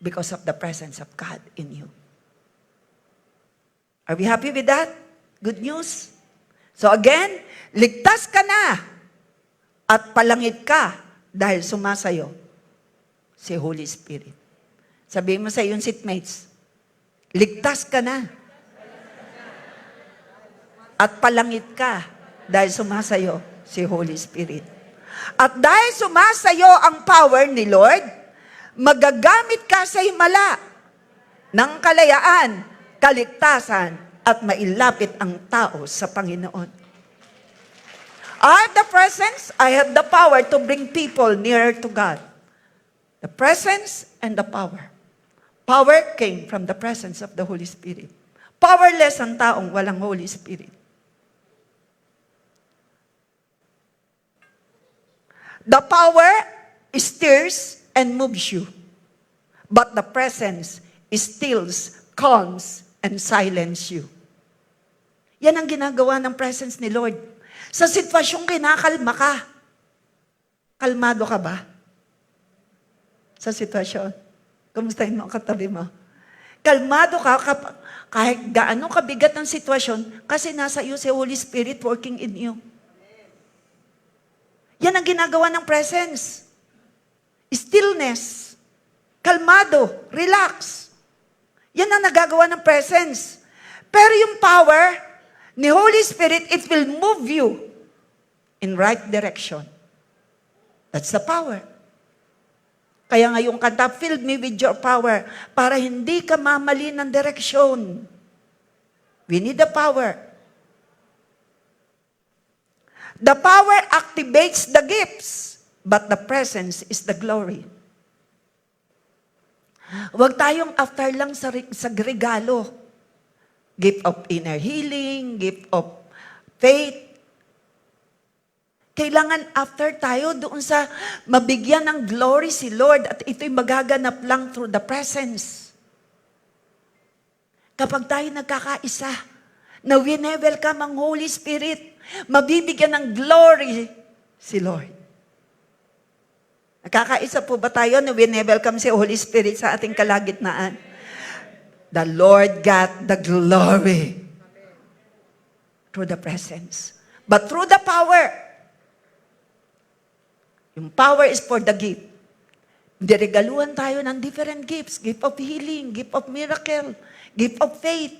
because of the presence of God in you. Are we happy with that? Good news? So again, ligtas ka na at palangit ka dahil sumasayo si Holy Spirit. Sabihin mo sa iyong seatmates, ligtas ka na. At palangit ka dahil sumasayo si Holy Spirit. At dahil sumasayo ang power ni Lord, magagamit ka sa himala ng kalayaan, kaligtasan, at mailapit ang tao sa Panginoon. I have the presence, I have the power to bring people nearer to God. The presence and the power. Power came from the presence of the Holy Spirit. Powerless ang taong walang Holy Spirit. The power stirs and moves you. But the presence stills, calms, and silences you. Yan ang ginagawa ng presence ni Lord. Sa sitwasyong kinakalma ka, kalmado ka ba? Sa sitwasyon? Kamustahin mo ang katabi mo? Kalmado ka kahit gaano kabigat ang sitwasyon kasi nasa iyo si Holy Spirit working in you. Yan ang ginagawa ng presence. Stillness. Kalmado. Relax. Yan ang nagagawa ng presence. Pero yung power ni Holy Spirit, it will move you in right direction. That's the power. Kaya nga yung kanta, fill me with your power, para hindi ka mamali ng direksyon. We need the power. The power activates the gifts, but the presence is the glory. Huwag tayong after lang sa regalo. Gift of inner healing, gift of faith. Kailangan after tayo doon sa mabigyan ng glory si Lord at ito'y magaganap lang through the presence. Kapag tayo nagkakaisa, na wine-welcome ang Holy Spirit, mabibigyan ng glory si Lord. Nakakaisa po ba tayo na wine-welcome si Holy Spirit sa ating kalagitnaan? The Lord got the glory through the presence. But through the power, yung power is for the gift. Diregaluhan tayo ng different gifts. Gift of healing, gift of miracle, gift of faith,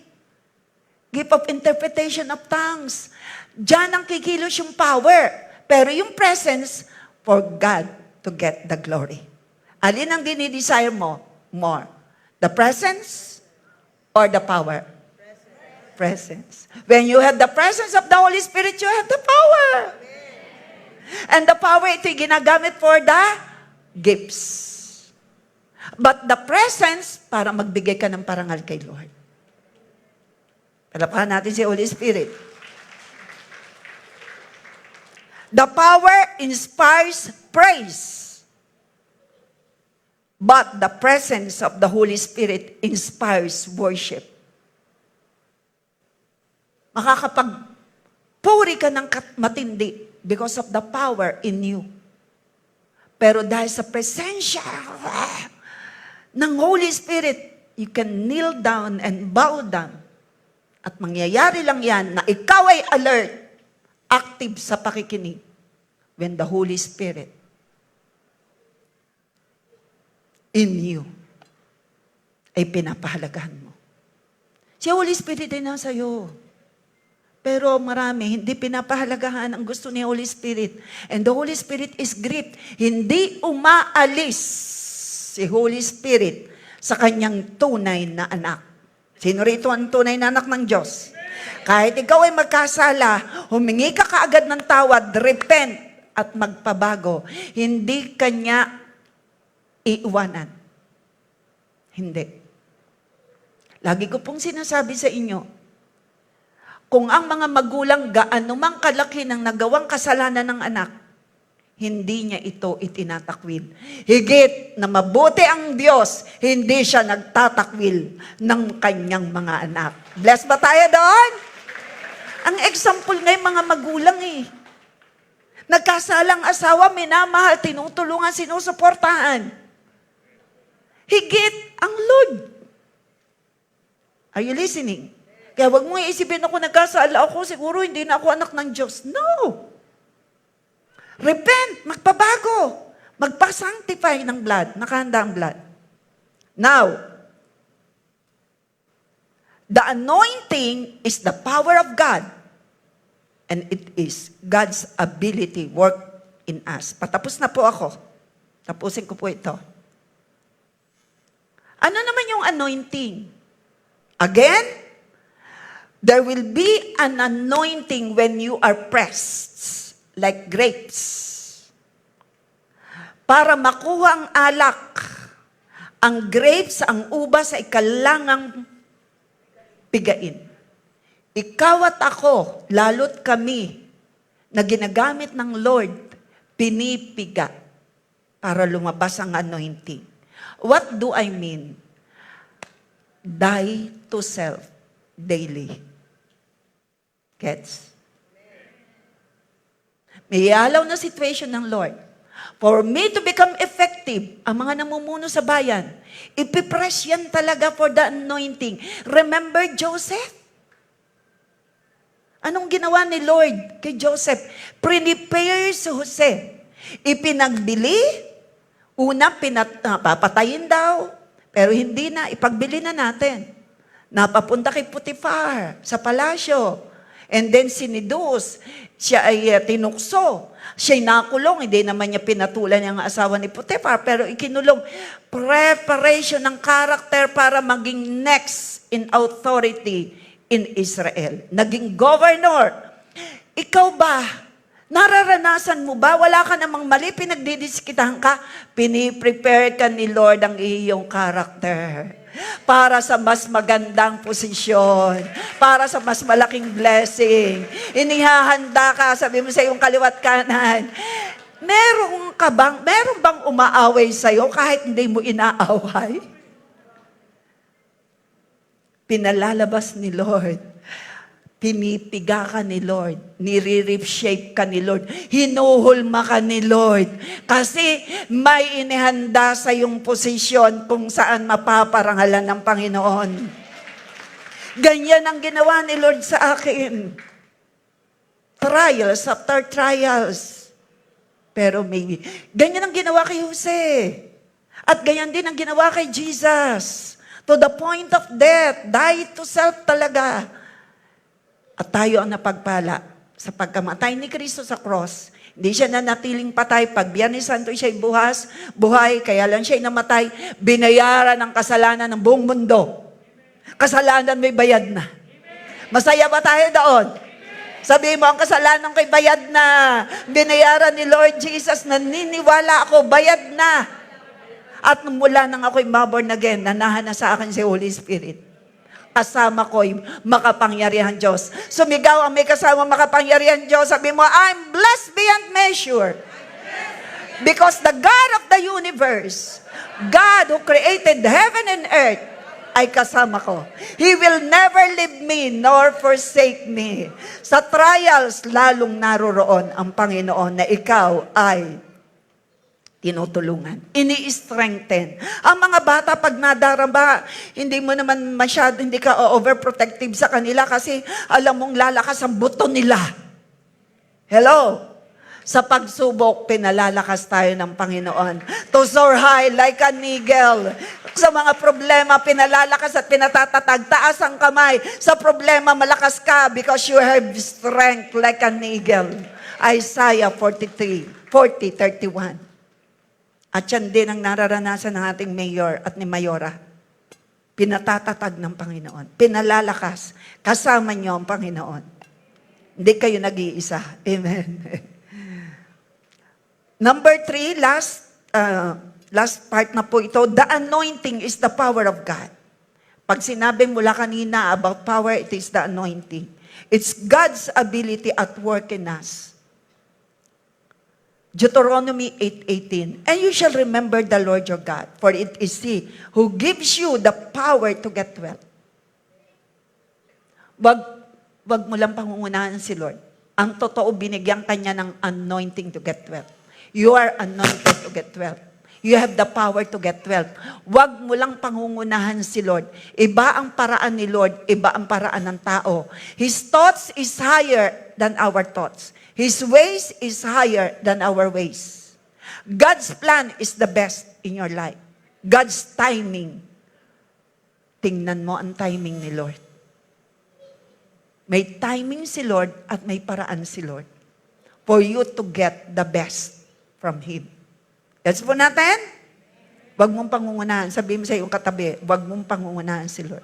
gift of interpretation of tongues. Diyan ang kikilos yung power. Pero yung presence, for God to get the glory. Alin ang dinidesire mo more? The presence or the power? Presence. When you have the presence of the Holy Spirit, you have the power. And the power, ito'y ginagamit for the gifts. But the presence, para magbigay ka ng parangal kay Lord. Palapahan natin si Holy Spirit. The power inspires praise. But the presence of the Holy Spirit inspires worship. Makakapagpuri ka ng matindi because of the power in you. Pero dahil sa presensya ng Holy Spirit, you can kneel down and bow down. At mangyayari lang yan na ikaw ay alert, active sa pakikinig when the Holy Spirit in you ay pinapahalagahan mo. Si Holy Spirit ay nasa iyo. Pero marami, hindi pinapahalagahan ang gusto ni Holy Spirit. And the Holy Spirit is gripped. Hindi umaalis si Holy Spirit sa kanyang tunay na anak. Sino rito ang tunay na anak ng Diyos? Kahit ikaw ay magkasala, humingi ka kaagad ng tawad, repent, at magpabago. Hindi kanya iiwanan. Hindi. Lagi ko pong sinasabi sa inyo, kung ang mga magulang gaano mang kalaki ng nagawang kasalanan ng anak, hindi niya ito itinatakwil. Higit na mabuti ang Diyos, hindi siya nagtatakwil ng kanyang mga anak. Bless ba tayo doon? Ang example nga yung mga magulang Nagkasalang asawa, minamahal, tinutulungan, sinusuportahan. Higit ang Lord. Are you listening? Kaya wag mo iisipin ako, nagkasala ako, siguro hindi na ako anak ng Diyos. No! Repent, magpabago, magpa-sanctify ng blood, nakahanda ang blood. Now, the anointing is the power of God, and it is God's ability work in us. Patapos na po ako. Tapusin ko po ito. Ano naman yung anointing? Again, there will be an anointing when you are pressed, like grapes. Para makuha ang alak, ang grapes, ang ubas ay kailangang pigain. Ikaw at ako, lalo't kami, na ginagamit ng Lord, pinipiga para lumabas ang anointing. What do I mean? Die to self daily. Gets? May alaw na situation ng Lord. For me to become effective, ang mga namumuno sa bayan, ipipress yan talaga for the anointing. Remember Joseph? Anong ginawa ni Lord kay Joseph? Prepare si Jose. Ipinagbili, una papatayin daw, pero hindi na, ipagbili na natin. Napapunta kay Potiphar sa palasyo. And then sinidus, siya ay tinukso. Siya'y nakulong, hindi naman niya pinatulan yung asawa ni Potiphar, pero ikinulong. Preparation ng character para maging next in authority in Israel. Naging governor. Ikaw ba, nararanasan mo ba? Wala ka namang mali, pinagdidiskitahan ka, piniprepare ka ni Lord ang iyong character para sa mas magandang posisyon, para sa mas malaking blessing. Inihahanda ka, sabi mo sa iyong kaliwat kanan, meron bang umaaway sa'yo kahit hindi mo inaaway? Pinalalabas ni Lord. Pinipiga ka ni Lord. Nire-reshape ka ni Lord. Hinuhulma ka ni Lord. Kasi may inihanda sa iyong posisyon kung saan mapaparangalan ng Panginoon. Ganyan ang ginawa ni Lord sa akin. Trials after trials. Pero ganyan ang ginawa kay Jose. At ganyan din ang ginawa kay Jesus. To the point of death. Die to self talaga. At tayo ang napagpala sa pagkamatay ni Kristo sa cross. Hindi siya nanatiling patay. Pag Biyernes Santo siya'y buhay, kaya lang siya'y namatay. Binayaran ang kasalanan ng buong mundo. Kasalanan may bayad na. Masaya ba tayo doon? Sabihin mo, ang kasalanan ko'y bayad na. Binayaran ni Lord Jesus, naniniwala ako, bayad na. At mula nang ako'y born again, nanahan na sa akin si Holy Spirit. Kasama ko'y makapangyarihan Diyos. Sumigaw ang may kasama makapangyarihan Diyos. Sabi mo, I'm blessed beyond measure. Because the God of the universe, God who created heaven and earth, ay kasama ko. He will never leave me nor forsake me. Sa trials, lalong naroroon ang Panginoon na ikaw ay tinutulungan, ini-strengthen. Ang mga bata, pag nadarama, hindi mo naman hindi ka overprotective sa kanila kasi alam mong lalakas ang buto nila. Hello? Sa pagsubok, pinalalakas tayo ng Panginoon. To soar high like an eagle. Sa mga problema, pinalalakas at pinatatatag. Taas ang kamay. Sa problema, malakas ka because you have strength like an eagle. Isaiah 40:31. At yan din ang nararanasan ng ating mayor at ni Mayora. Pinatatatag ng Panginoon. Pinalalakas. Kasama niyo ang Panginoon. Hindi kayo nag-iisa. Amen. Number 3, last part na po ito. The anointing is the power of God. Pag sinabi mula kanina about power, it is the anointing. It's God's ability at work in us. Deuteronomy 8:18, and you shall remember the Lord your God, for it is He who gives you the power to get wealth. Wag mo lang pangungunahan si Lord. Ang totoo, binigyan kanya ng anointing to get wealth. You are anointed to get wealth. You have the power to get wealth. Wag mo lang pangungunahan si Lord. Iba ang paraan ni Lord, iba ang paraan ng tao. His thoughts is higher than our thoughts. His ways is higher than our ways. God's plan is the best in your life. God's timing. Tingnan mo ang timing ni Lord. May timing si Lord at may paraan si Lord for you to get the best from Him. Gets po natin? Huwag mong pangungunahan. Sabihin mo sa iyong katabi, huwag mong pangungunahan si Lord.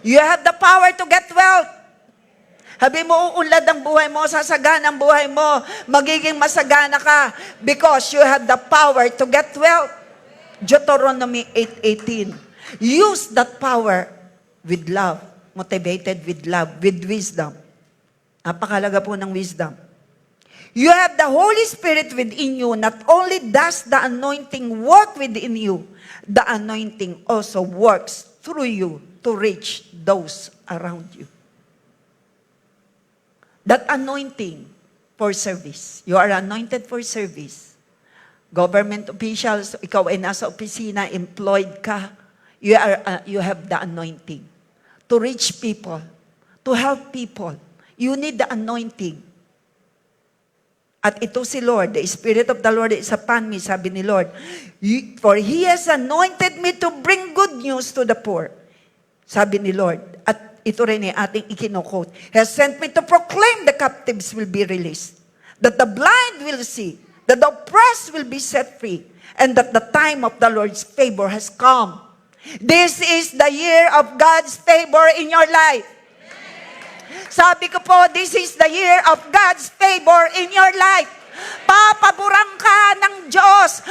You have the power to get wealth. Sabi mo, uunlad ang buhay mo, sasagana ang buhay mo, magiging masagana ka because you have the power to get wealth. Deuteronomy 8:18. Use that power with love, motivated with love, with wisdom. Napakalaga po ng wisdom. You have the Holy Spirit within you. Not only does the anointing work within you, the anointing also works through you to reach those around you. That anointing for service. You are anointed for service. Government officials, ikaw ay nasa opisina, employed ka. You have the anointing to reach people, to help people. You need the anointing. At ito si Lord, the Spirit of the Lord is upon me, sabi ni Lord. For He has anointed me to bring good news to the poor. Sabi ni Lord. At ito rin ay ating ikinukot. He has sent me to proclaim the captives will be released, that the blind will see, that the oppressed will be set free, and that the time of the Lord's favor has come. This is the year of God's favor in your life. Sabi ko po, this is the year of God's favor in your life. Papaborang ka ng Diyos.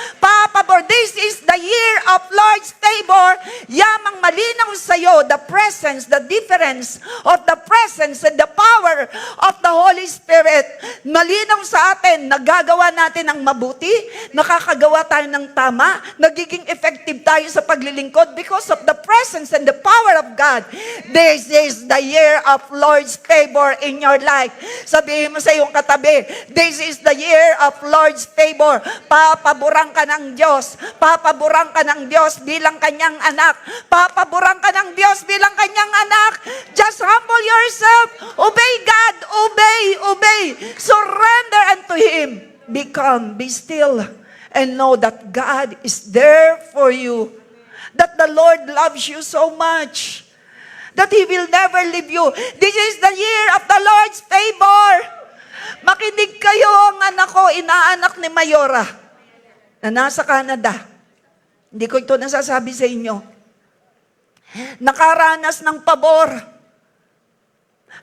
This is the year of Lord's favor. Yamang malinaw sa iyo the presence, the difference of the presence and the power of the Holy Spirit. Malinaw sa atin, nagagawa natin ang mabuti, nakakagawa tayo ng tama, nagiging effective tayo sa paglilingkod because of the presence and the power of God. This is the year of Lord's favor in your life. Sabihin mo sa iyong katabi, this is the year of Lord's favor. Papaborang ka ng Diyos. Papaborang ka ng Diyos bilang kanyang anak. Papaborang ka ng Diyos bilang kanyang anak. Just humble yourself. Obey God. Obey. Surrender unto Him. Be still, and know that God is there for you. That the Lord loves you so much. That He will never leave you. This is the year of the Lord's favor. Makinig kayo, ang anak ko, inaanak ni Mayora, na nasa Canada. Hindi ko ito nasasabi sa inyo. Nakaranas ng pabor.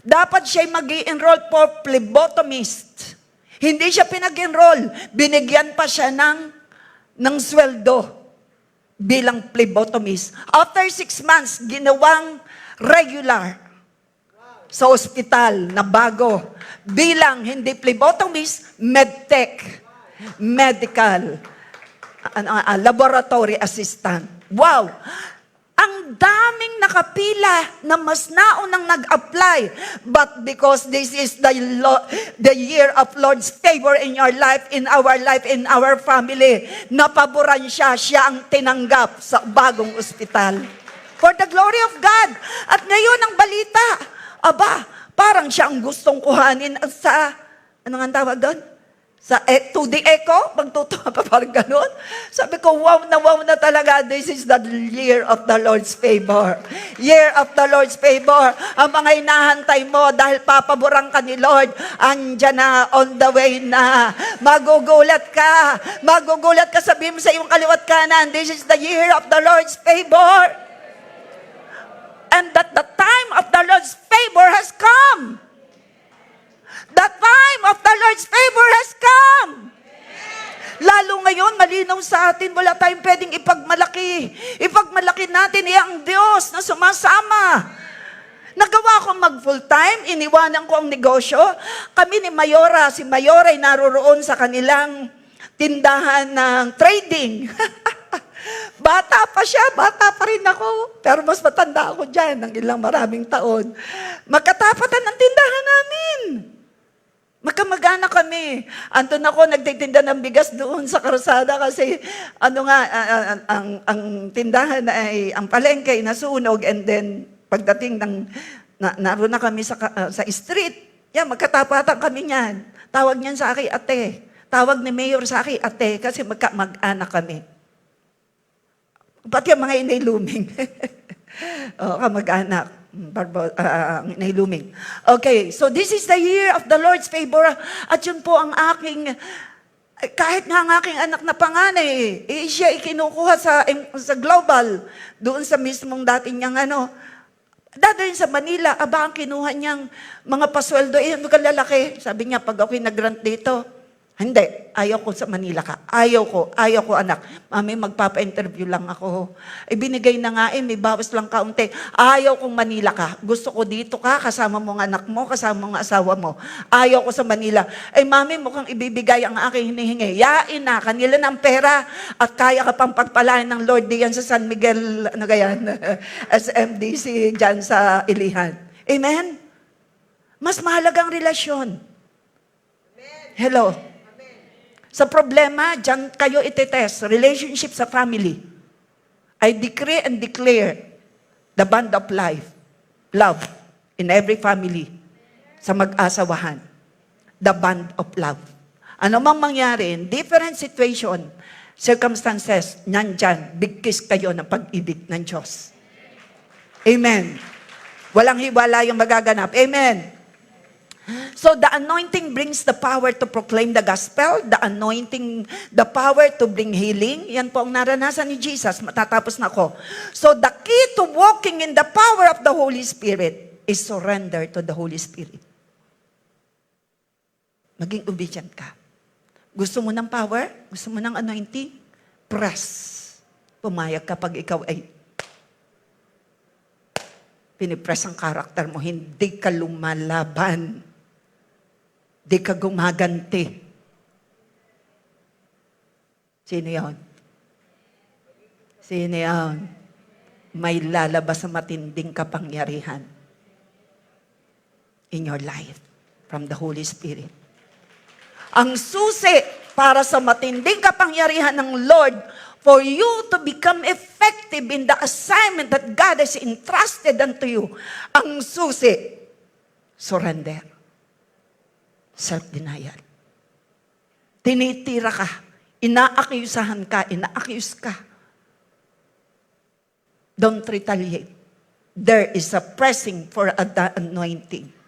Dapat siya'y mag-i-enroll for phlebotomist. Hindi siya pinag-enroll. Binigyan pa siya ng sweldo bilang phlebotomist. After 6 months, ginawang regular sa ospital na bago. Bilang hindi phlebotomist, medtech, medical, laboratory assistant. Wow! Ang daming nakapila na mas naunang nag-apply. But because this is the year of Lord's favor in your life, in our family, napaboran siya ang tinanggap sa bagong ospital. For the glory of God. At ngayon ang balita, parang siya ang gustong kuhanin sa, ano nga tawag doon? To the echo? Magtutuwa pa parang ganun? Sabi ko, wow na talaga. This is the year of the Lord's favor. Year of the Lord's favor. Ang mga inahantay mo dahil papaborang ka ni Lord, andyan na, on the way na. Magugulat ka. Sabihin mo sa iyong kaliwat kanan, this is the year of the Lord's favor. And that the time of the Lord's favor has come. The time of the Lord's favor has come. Lalo ngayon, malinaw sa atin, wala tayong pwedeng ipagmalaki. Ipagmalaki natin ang Diyos na sumasama. Nagawa ko mag-full time, iniwanan ko ang negosyo. Kami ni Mayora, si Mayora ay naroon sa kanilang tindahan ng trading. Bata pa rin ako. Pero mas matanda ako dyan ng maraming taon. Magkatapatan ang tindahan namin. Magkamag-anak kami. Andun ako, nagtitinda ng bigas doon sa karsada kasi ang tindahan ay, ang palengke ay nasunog, and then pagdating naroon na kami sa street, magkatapatan kami niyan. Tawag niyan sa akin, ate. Tawag ni Mayor sa akin, ate, kasi mag-anak kami. Pati ang mga inailuming. Kamag-anak. Inailuming. Okay, so this is the year of the Lord's favor. At yun po ang aking, kahit nga ang aking anak na panganay, siya ikinukuha sa global, doon sa mismong dating niyang dadalhin sa Manila, ang kinuha niyang mga pasweldo, lalaki. Sabi niya, pag ako'y nag-grant dito, hindi, ayaw ko sa Manila ka. Ayaw ko anak. Mami, magpapa-interview lang ako. Binigay na nga may bawas lang kaunti. Ayaw kong Manila ka. Gusto ko dito ka, kasama mo ang anak mo, kasama mo ang asawa mo. Ayaw ko sa Manila. Mami, mukhang ibibigay ang aking hinihingi. Yain na, kanila ng pera at kaya ka pang pagpalain ng Lord diyan sa San Miguel, SMDC, dyan sa Ilihan. Amen? Mas mahalagang relasyon. Amen. Hello? Sa problema, dyan kayo itetest. Relationship sa family. I decree and declare the bond of life, love, in every family. Sa mag-asawahan. The bond of love. Ano mang mangyari, in different situation, circumstances, nandyan, bigkis kayo ng pag-ibig ng Diyos. Amen. Walang hiwala yung magaganap. Amen. So the anointing brings the power to proclaim the gospel, the anointing, the power to bring healing. Yan po ang naranasan ni Jesus. Matatapos na ako. So the key to walking in the power of the Holy Spirit is surrender to the Holy Spirit. Maging obedient ka. Gusto mo ng power? Gusto mo ng anointing? Press. Pumayag kapag ikaw ay pinipress ang karakter mo. Hindi ka lumalaban. Hindi ka gumaganti. Sino yun? Sino yun? May lalabas sa matinding kapangyarihan in your life from the Holy Spirit. Ang susi para sa matinding kapangyarihan ng Lord for you to become effective in the assignment that God has entrusted unto you. Ang susi, surrender. Self-denial. Tinitira ka. Inaakyusahan ka. Inaakyus ka. Don't retaliate. There is a pressing for the anointing.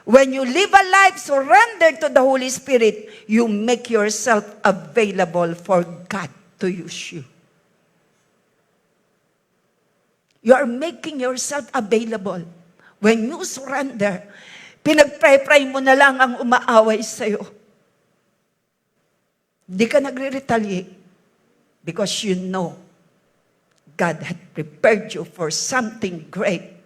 When you live a life surrendered to the Holy Spirit, you make yourself available for God to use you. You are making yourself available. When you surrender, pinag-pray-pray mo na lang ang umaaway sa'yo. Di ka nagre-retaliate because you know God had prepared you for something great,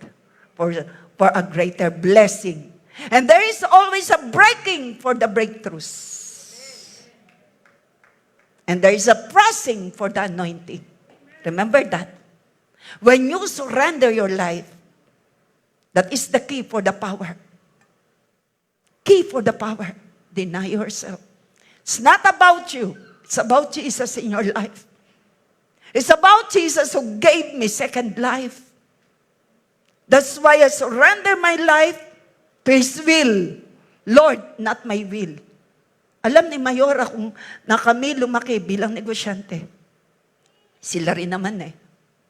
for a greater blessing. And there is always a breaking for the breakthroughs. And there is a pressing for the anointing. Remember that. When you surrender your life, that is the key for the power. Key for the power. Deny yourself. It's not about you. It's about Jesus in your life. It's about Jesus who gave me second life. That's why I surrender my life to His will. Lord, not my will. Alam ni Mayora kung na kami lumaki bilang negosyante. Sila rin naman eh.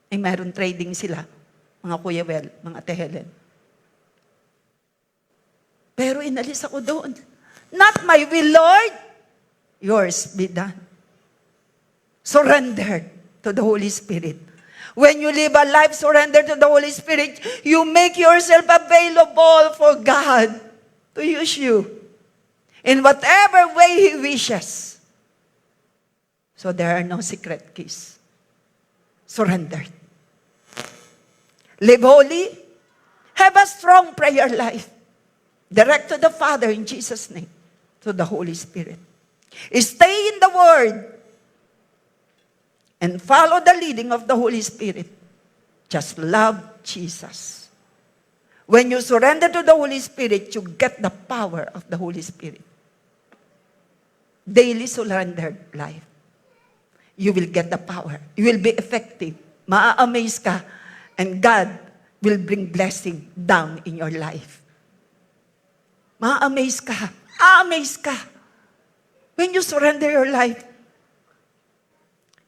Ay mayroon trading sila. Mga Kuya Well, mga Ate Helen. Pero inalis ako doon. Not my will, Lord. Yours be done. Surrendered to the Holy Spirit. When you live a life surrendered to the Holy Spirit, you make yourself available for God to use you in whatever way He wishes. So there are no secret keys. Surrendered. Live holy. Have a strong prayer life. Direct to the Father in Jesus' name. To the Holy Spirit. Stay in the Word. And follow the leading of the Holy Spirit. Just love Jesus. When you surrender to the Holy Spirit, you get the power of the Holy Spirit. Daily surrendered life. You will get the power. You will be effective. Ma-amaze ka. And God will bring blessing down in your life. Ma-amaze ka. Ma-amaze ka. When you surrender your life.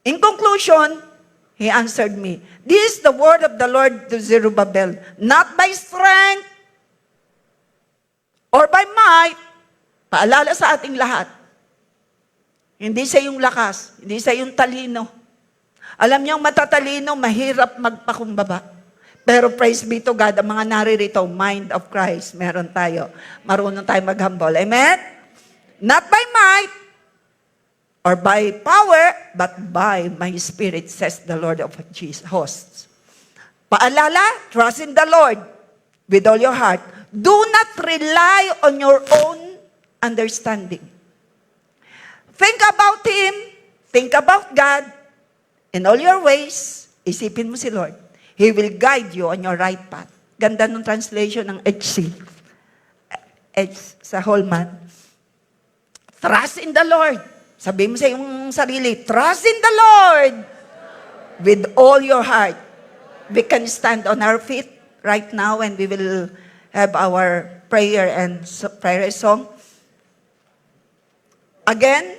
In conclusion, he answered me, this is the word of the Lord to Zerubbabel, not by strength or by might. Paalala sa ating lahat. Hindi sa iyong lakas, hindi sa iyong talino. Alam niyo, matatalino, mahirap magpakumbaba. Pero praise be to God, ang mga naririto, mind of Christ, meron tayo. Marunong tayo mag-humble. Amen? Not by might, or by power, but by my Spirit, says the Lord of hosts. Paalala, trust in the Lord with all your heart. Do not rely on your own understanding. Think about Him, think about God, in all your ways, isipin mo si Lord. He will guide you on your right path. Ganda ng translation ng HC. H sa Holman. Trust in the Lord. Sabi mo sa iyong sarili, trust in the Lord with all your heart. We can stand on our feet right now and we will have our prayer and prayer song. Again,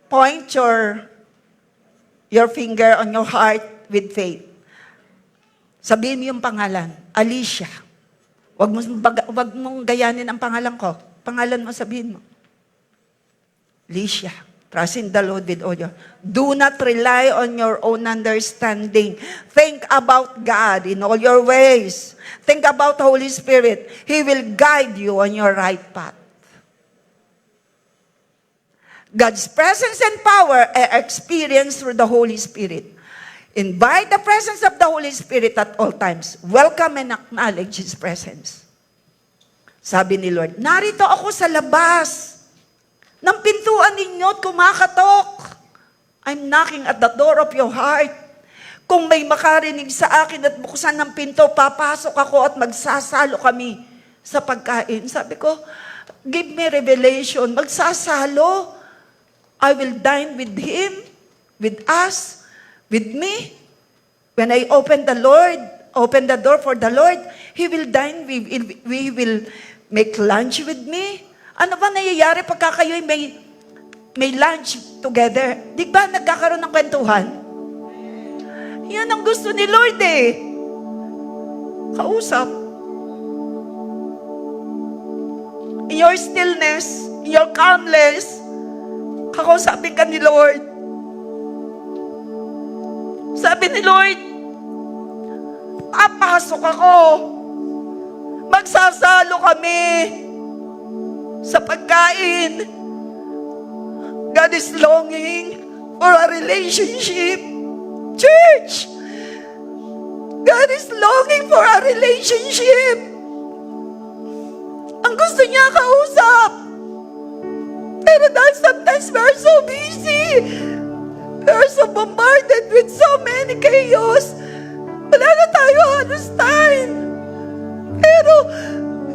point your finger on your heart with faith. Sabihin mo yung pangalan, Alicia. Wag mong gayanin ang pangalan ko. Pangalan mo, sabihin mo. Alicia. Trust in the Lord with all your. Do not rely on your own understanding. Think about God in all your ways. Think about the Holy Spirit. He will guide you on your right path. God's presence and power are experienced through the Holy Spirit. Invite the presence of the Holy Spirit at all times. Welcome and acknowledge His presence. Sabi ni Lord, narito ako sa labas ng pintuan ninyo at kumakatok. I'm knocking at the door of your heart. Kung may makarinig sa akin at buksan ng pinto, papasok ako at magsasalo kami sa pagkain. Sabi ko, give me revelation. Magsasalo. I will dine with Him, with us, with me. When I open the door for the Lord, He will dine, we will make lunch with me. Ano ba nangyayari pagka kayo'y may lunch together? Di ba nagkakaroon ng kwentuhan? Yan ang gusto ni Lord eh. Kausap. In your stillness, in your calmness, kakausapin ka ni Lord. Sabi ni Lord, papasok ako. Magsasalo kami sa pagkain. God is longing for a relationship. Church! God is longing for a relationship. Ang gusto niya kausap. Pero dahil sometimes we're so busy. We're so bombarded with so many chaos. Wala na tayo halos time. Pero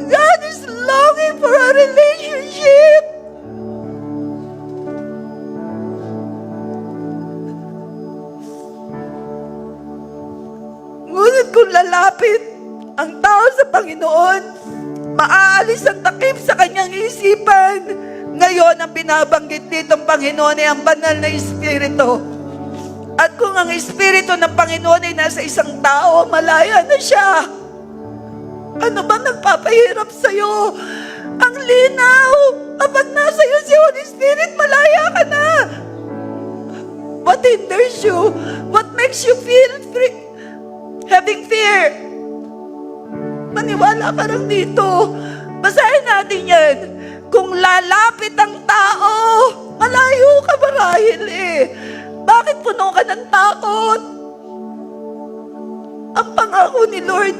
God is longing for a relationship. Ngunit kung lalapit ang tao sa Panginoon, maaalis ang takip sa kanyang isipan. Ngayon, ang binabanggit ditong Panginoon ay ang banal na Espiritu. At kung ang Espiritu ng Panginoon ay nasa isang tao, malaya na siya. Ano ba nagpapahirap sa'yo? Ang linaw! Kapag nasa iyo si Holy Spirit, malaya ka na! What hinders you? What makes you feel free? Having fear? Maniwala ka lang dito. Basahin natin yan. Kung lalapit ang tao, malayo ka marahil eh. Bakit puno ka ng takot? Ang pangako ni Lord,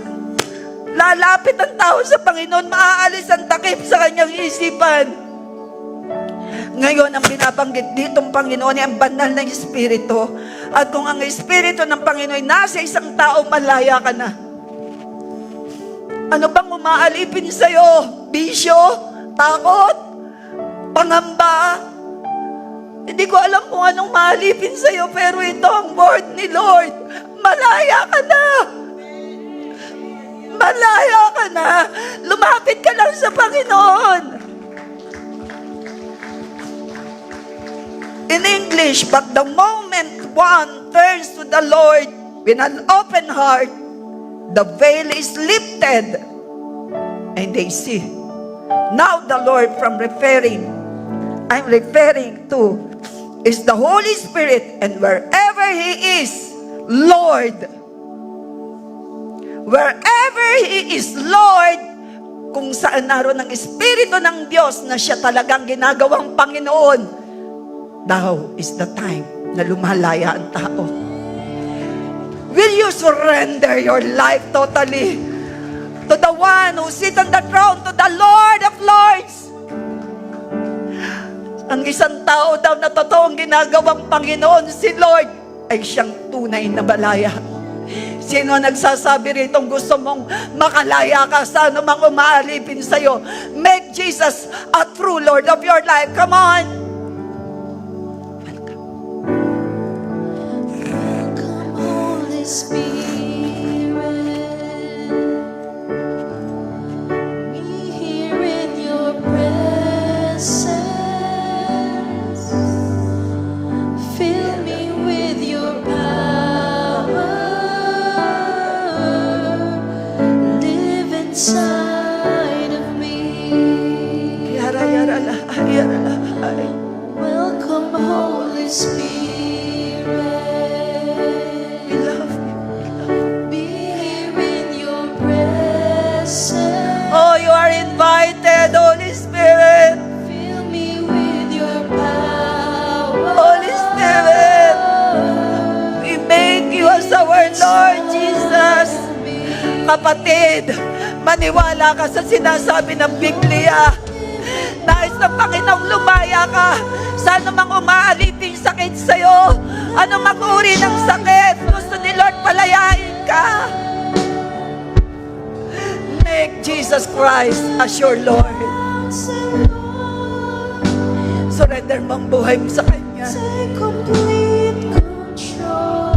lalapit ang tao sa Panginoon, maaalis ang takip sa kanyang isipan. Ngayon, ang binabanggit ditong Panginoon ay ang banal na Espiritu. At kung ang Espiritu ng Panginoon ay nasa isang tao, malaya ka na. Ano bang umaalipin sa'yo? Bisyo? Takot? Pangamba? Hindi ko alam kung anong maalipin sa'yo, pero ito ang word ni Lord. Malaya ka na! Malaya ka na! Lumapit ka lang sa Panginoon! In English, but the moment one turns to the Lord with an open heart, the veil is lifted and they see. Now the Lord I'm referring to is the Holy Spirit, and wherever He is, Lord, wherever He is, Lord, kung saan naroon ang Espiritu ng Diyos na siya talagang ginagawang Panginoon, now is the time na lumalaya ang tao. Will you surrender your life totally to the one who sits on the throne, to the Lord of Lords? Ang isang tao daw na totoong ginagawang Panginoon, si Lord, ay siyang tunay na malaya. Sino nagsasabi rito gusto mong makalaya ka sa anumang umaalipin sa'yo? Make Jesus a true Lord of your life. Come on! Inside of me, Yara, yara, lahay, yara, lahay. welcome Holy Spirit. We love you. Be here in your presence. Oh, you are invited, Holy Spirit. Fill me with your power. Holy Spirit, we make you as our Lord Jesus. Kapatid, maniwala ka sa sinasabi ng Biblia. Nais ng Panginoong lumaya ka sa anumang umaaliping sakit sa'yo, anumang uri ng sakit, gusto ni Lord palayain ka. Make Jesus Christ as your Lord. Surrender mo ang buhay mo sa Kanya. Take complete control.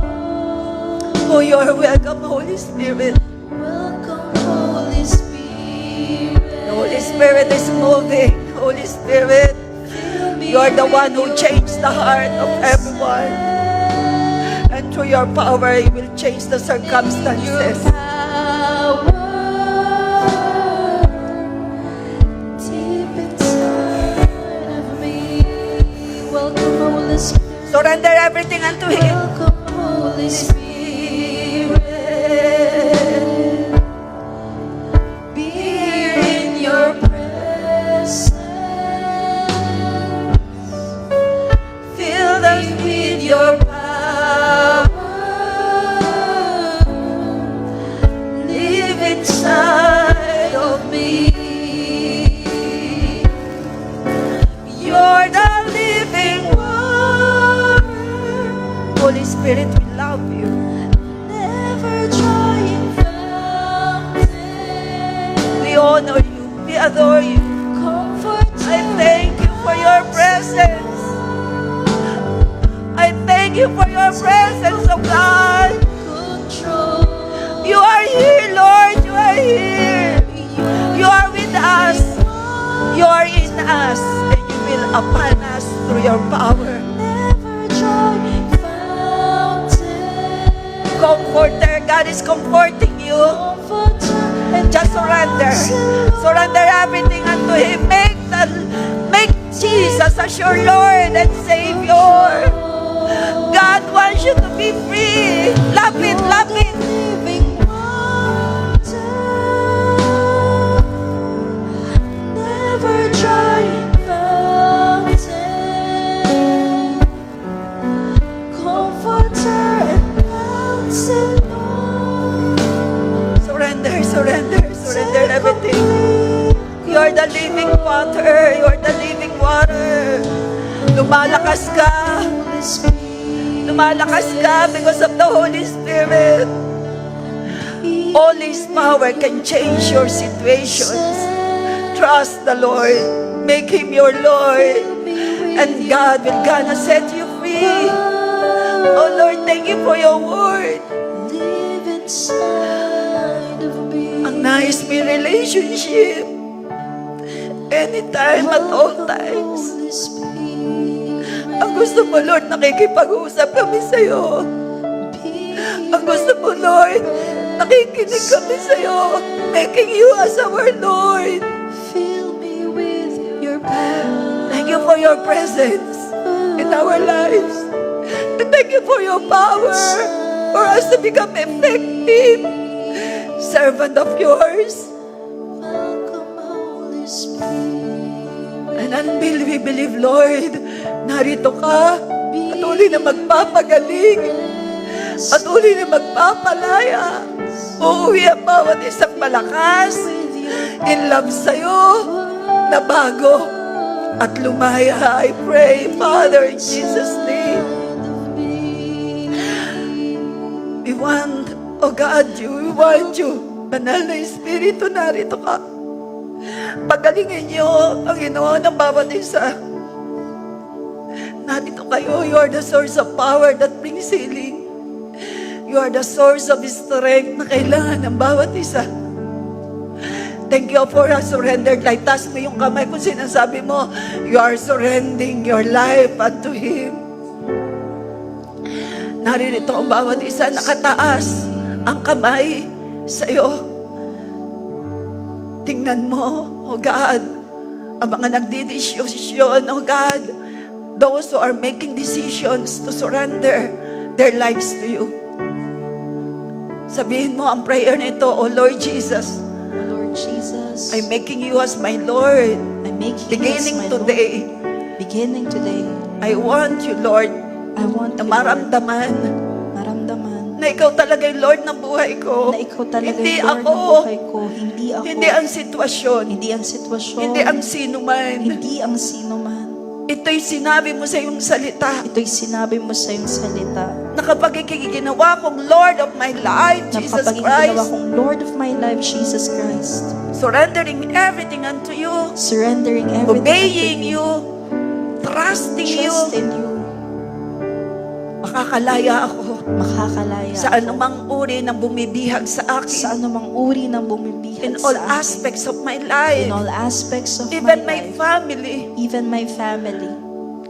Oh, you are welcome, Holy Spirit. Welcome Holy Spirit. The Holy Spirit is moving. Holy Spirit, you are the one who changed the heart of everyone. And through your power, you will change the circumstances. Deep inside of me. Welcome Holy Spirit. Surrender everything unto Him. Welcome Holy Spirit. Be here in your presence. Fill us with your power. Live inside of me. You're the living water. Holy Spirit, we love you. Never trying fountain. We honor you. We adore you. Comfort. I thank you for your presence. I thank you for your presence, oh God. Control. You are here, Lord. You are here. You are with us. You are in us. And you will upon us through your power. Never trying fountain. Comforter, God is comforting you. Comforter. And Just surrender. Surrender everything unto Him. Make Jesus as your Lord and Savior. God wants you to be free. Love it, love it. Living water. Never trying fountain. Comforter and counselor. Surrender everything. You are the living water. You are the living water. Lumalakas ka. Holy Spirit. Lumalakas ka because of the Holy Spirit. All His power can change your situations. Trust the Lord. Make Him your Lord. And God will gonna set you free. Oh Lord, thank you for your word. Live inside of me. Ang nais may relationship. Anytime, at all times. Holy Spirit. Ang gusto mo, Lord, nakikipag-usap kami sa'yo. Ang gusto mo, Lord, nakikinig kami sa'yo. Making you as our Lord. Fill me with your power. Thank you for your presence in our lives. And thank you for your power for us to become effective servant of yours. Welcome, Holy Spirit. And until we believe, Lord, narito ka. Patuloy na magpapagaling. Patuloy na magpapalaya. Uuwi ang bawat isang malakas, in love sa'yo, na bago at lumaya. I pray, Father, in Jesus' name. We want, oh God, we want you. Banal na Espiritu, narito ka. Pagalingin niyo ang Ginoo ng bawat isa. Narito kayo, you are the source of power that brings healing. You are the source of strength na kailangan ng bawat isa. Thank you for a surrendered life. Taas mo yung kamay kung sinasabi mo, you are surrendering your life unto Him. Naririto ang bawat isa, nakataas ang kamay sa iyo. Tingnan mo, oh God, ang mga nagdidesisyon, oh God, those who are making decisions to surrender their lives to you. Sabihin mo ang prayer na ito, oh Lord Jesus, Lord Jesus, I'm making you as my Lord. I make you as Beginning my today, Lord. Beginning today, I want you, Lord, I want na you, Lord, maramdaman maramdaman na ikaw talaga yung Lord ng buhay ko. na ikaw talaga Hindi yung Lord ako. ng buhay ko. Hindi ako. Hindi ang sitwasyon. Hindi ang sitwasyon. Hindi ang sino man. Hindi ang sino man. Ito'y sinabi mo sa iyong salita Ito'y sinabi mo sa iyong salita. na kapag ikikinawa kong Lord of my life, Na Jesus kapag ginawa Christ, kong Lord of my life, Jesus Christ, surrendering everything unto you, surrendering everything obeying unto you, trusting you, trust in you, makakalaya ako makakalaya sa ako anumang uri ng bumibihag sa sa akin anumang uri ng bumibihag in all sa akin. aspects of my In life, all aspects of even my my life, family. even my family.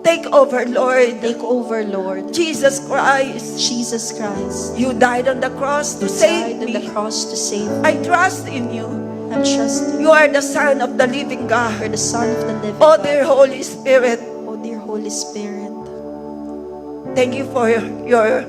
Take over, Lord. Take over, Lord. Jesus Christ, Jesus Christ, you died on the cross to save died on the me. cross to save me. I trust in you. I'm trusting You are the Son of the living You're God. the Son of the living Oh, God. dear Holy Spirit, Oh, dear Holy Spirit. thank you for your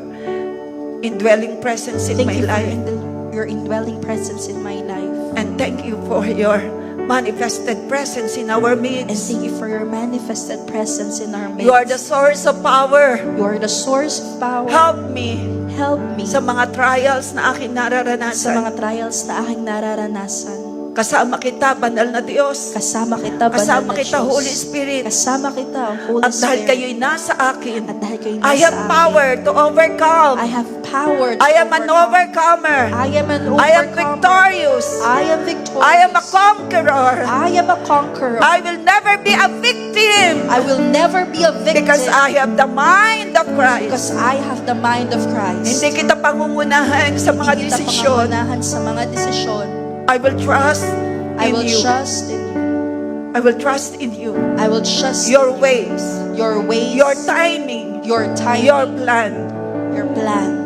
indwelling presence in Thank my you for life. your indwelling presence in my life. And thank you for your manifested presence in our And midst. thank you for your manifested presence in our midst. You are the source of power. You are the source of power. Help me Help me sa mga trials na aking sa nararanasan. mga trials na aking nararanasan. Kasama kita, banal na Diyos. Kasama kita, banal Kasama na kita, Diyos. Holy Spirit. Kasama kita, Holy At dahil Spirit. kayo'y nasa akin, At dahil kayo I nasa have akin, power to overcome. I have power to I am an overcomer. I am an overcomer. I am victorious. I am victorious. I am a conqueror. I am a conqueror. I will never be a victim I will never be a victim because I have the mind of Christ. because I have the mind of Christ. Hindi kita pangungunahan sa mga Hindi kita desisyon. pangangunahan sa mga desisyon. I will trust I in will you. trust in you. I will trust in you. I will trust Your in ways, your ways, your timing, your timing, your plan. your plan.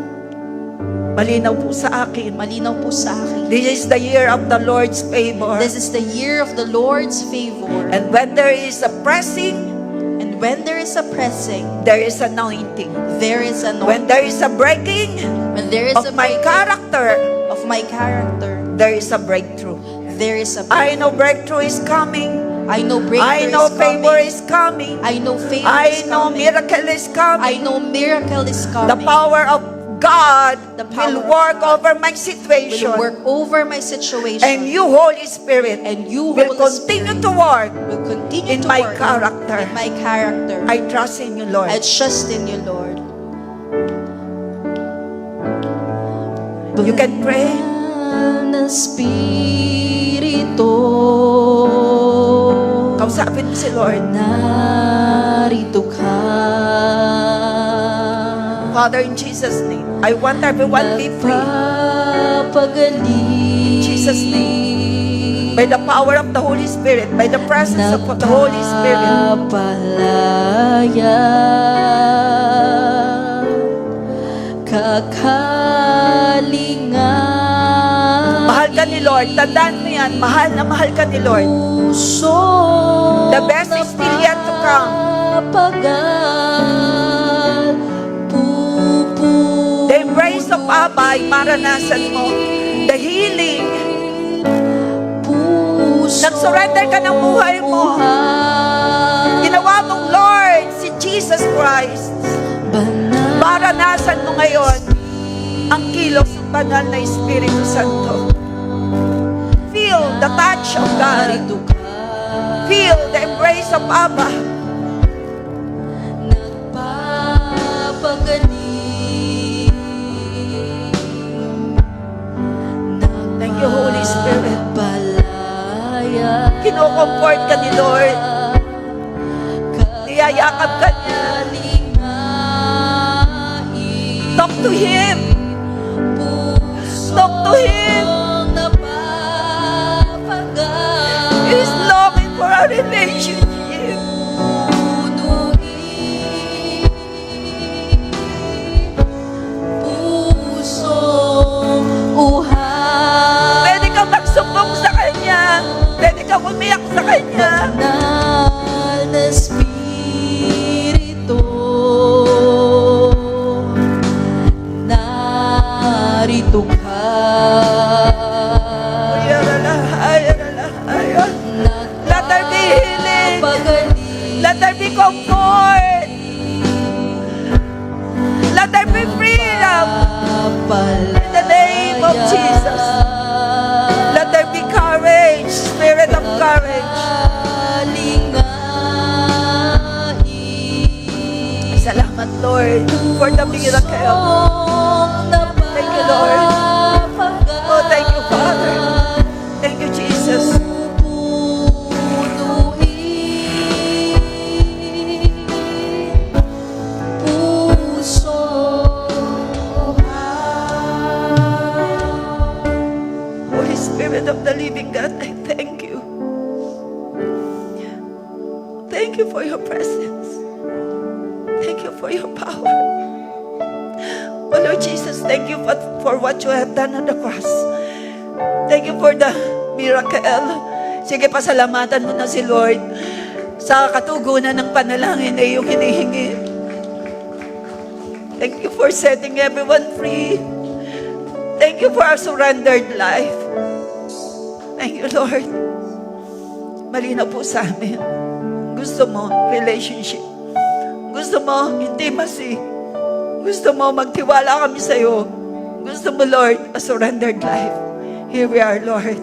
Malinaw po sa akin. Malinaw po sa akin. This is the year of the Lord's favor. This is the year of the Lord's favor. And when there is a pressing, And when there is a pressing, there is anointing. there is an When there is a breaking when there is a of my breaking character, of my character, there is a breakthrough. there is a I know breakthrough is coming. I know breakthrough I know is favor coming. is coming. I know favor I is know coming. miracle is I coming. know miracle is coming. The power of God The power will of work God over my will situation. work over my situation. And you, Holy Spirit, And you, will Holy continue Spirit, to work. will continue in to my work character. in my character. I trust in you, Lord. I trust in you, Lord. You can pray. Banal na Espiritu, Kausapin mo si Lord. narito ka. Father, in Jesus' name, I want everyone to be free. Nagpapagaling. In Jesus' By the power of the Holy Spirit, by the presence of the Holy Spirit. Nagpapalaya. Kakalinga. Mahal ka ni Lord. Tandaan mo yan. Mahal na mahal ka ni Lord. Puso The best is still yet to come. napapagal. The embrace of Abba ay maranasan mo. The healing. Puso Nag-surrender ka ng buhay mo. Ginawa mong Lord si Jesus Christ. Banal Maranasan mo ngayon ang kilos ng banal na Espiritu Santo. Feel the touch of God. narito ka. Feel the embrace of Abba. Nagpapagaling. Thank you, Holy Spirit. Nagpapalaya. Kino-comfort ka ni Lord. Niyayakap ka niya. Kakalingain. Talk to Him. to Him. He's longing for a relationship. Pwede kang magsumbong sa Kanya. Pwede kang umiyak sa Kanya. Banal na Espiritu, narito ka. Let there be healing. Nagpapagaling. Let there be comfort. Let there be freedom. In the name of Jesus. Let there be courage. Spirit of courage. Salamat, Lord, for the miracle. Thank you, Lord. Oh, thank you, Father. Thank you, Jesus. Holy Spirit of the living God, I thank you. Thank you for your presence. Thank you for your power. Oh Lord Jesus, thank you for what you have done on the cross. Thank you for the miracle. Sige, pasalamatan mo na si Lord sa katugunan ng panalangin na iyong hinihingi. Thank you for setting everyone free. Thank you for our surrendered life. Thank you, Lord. Malinaw po sa amin. Gusto mo relationship. Gusto mo intimacy. Gusto mo magtiwala kami sa iyo. Gusto mo, Lord, a surrendered life. Here we are, Lord.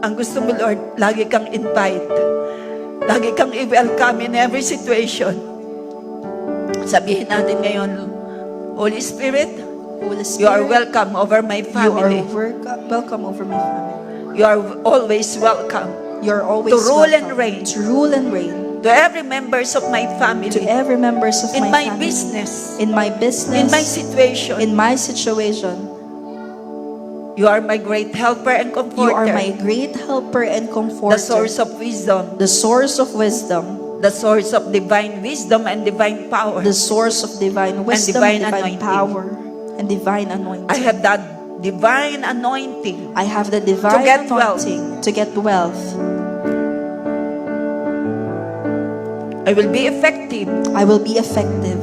Ang gusto mo, Lord, lagi kang invite. Lagi kang i-welcome in every situation. Sabihin natin ngayon, Holy Spirit, Holy Spirit, you are welcome over my family. welcome over my family. You are always welcome You're always to rule and welcome reign. to rule and reign to every members of my family, to every members of in my family, business, in my business, in my situation. in my situation. You are my great helper and You comforter, are my great helper and comforter, the source of wisdom, the source of wisdom, the source of divine wisdom and divine power. the source of divine wisdom, divine divine anointing. power, and divine anointing. I have that divine anointing I have the divine get wealth. anointing to get wealth. I will be effective I will be effective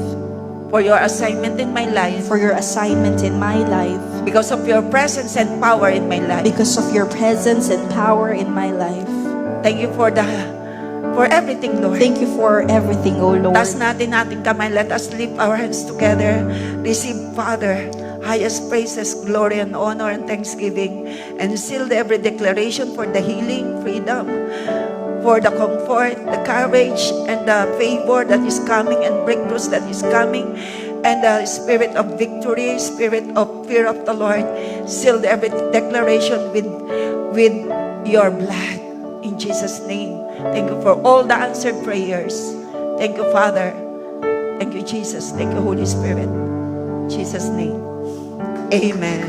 for your assignment in my life for your assignment in my life because of your presence and power in my life. because of your presence and power in my life. Thank you for everything, Lord. Thank you for everything, O Lord. Taas natin ating kamay. Let us lift our hands together. Receive, Father, highest praises, glory, and honor, and thanksgiving. And seal every declaration for the healing, freedom, for the comfort, the courage, and the favor that is coming, and breakthroughs that is coming, and the spirit of victory, spirit of fear of the Lord. Seal every declaration with your blood. In Jesus' name. Thank you for all the answered prayers. Thank you, Father. Thank you, Jesus. Thank you, Holy Spirit. In Jesus' name. Amen.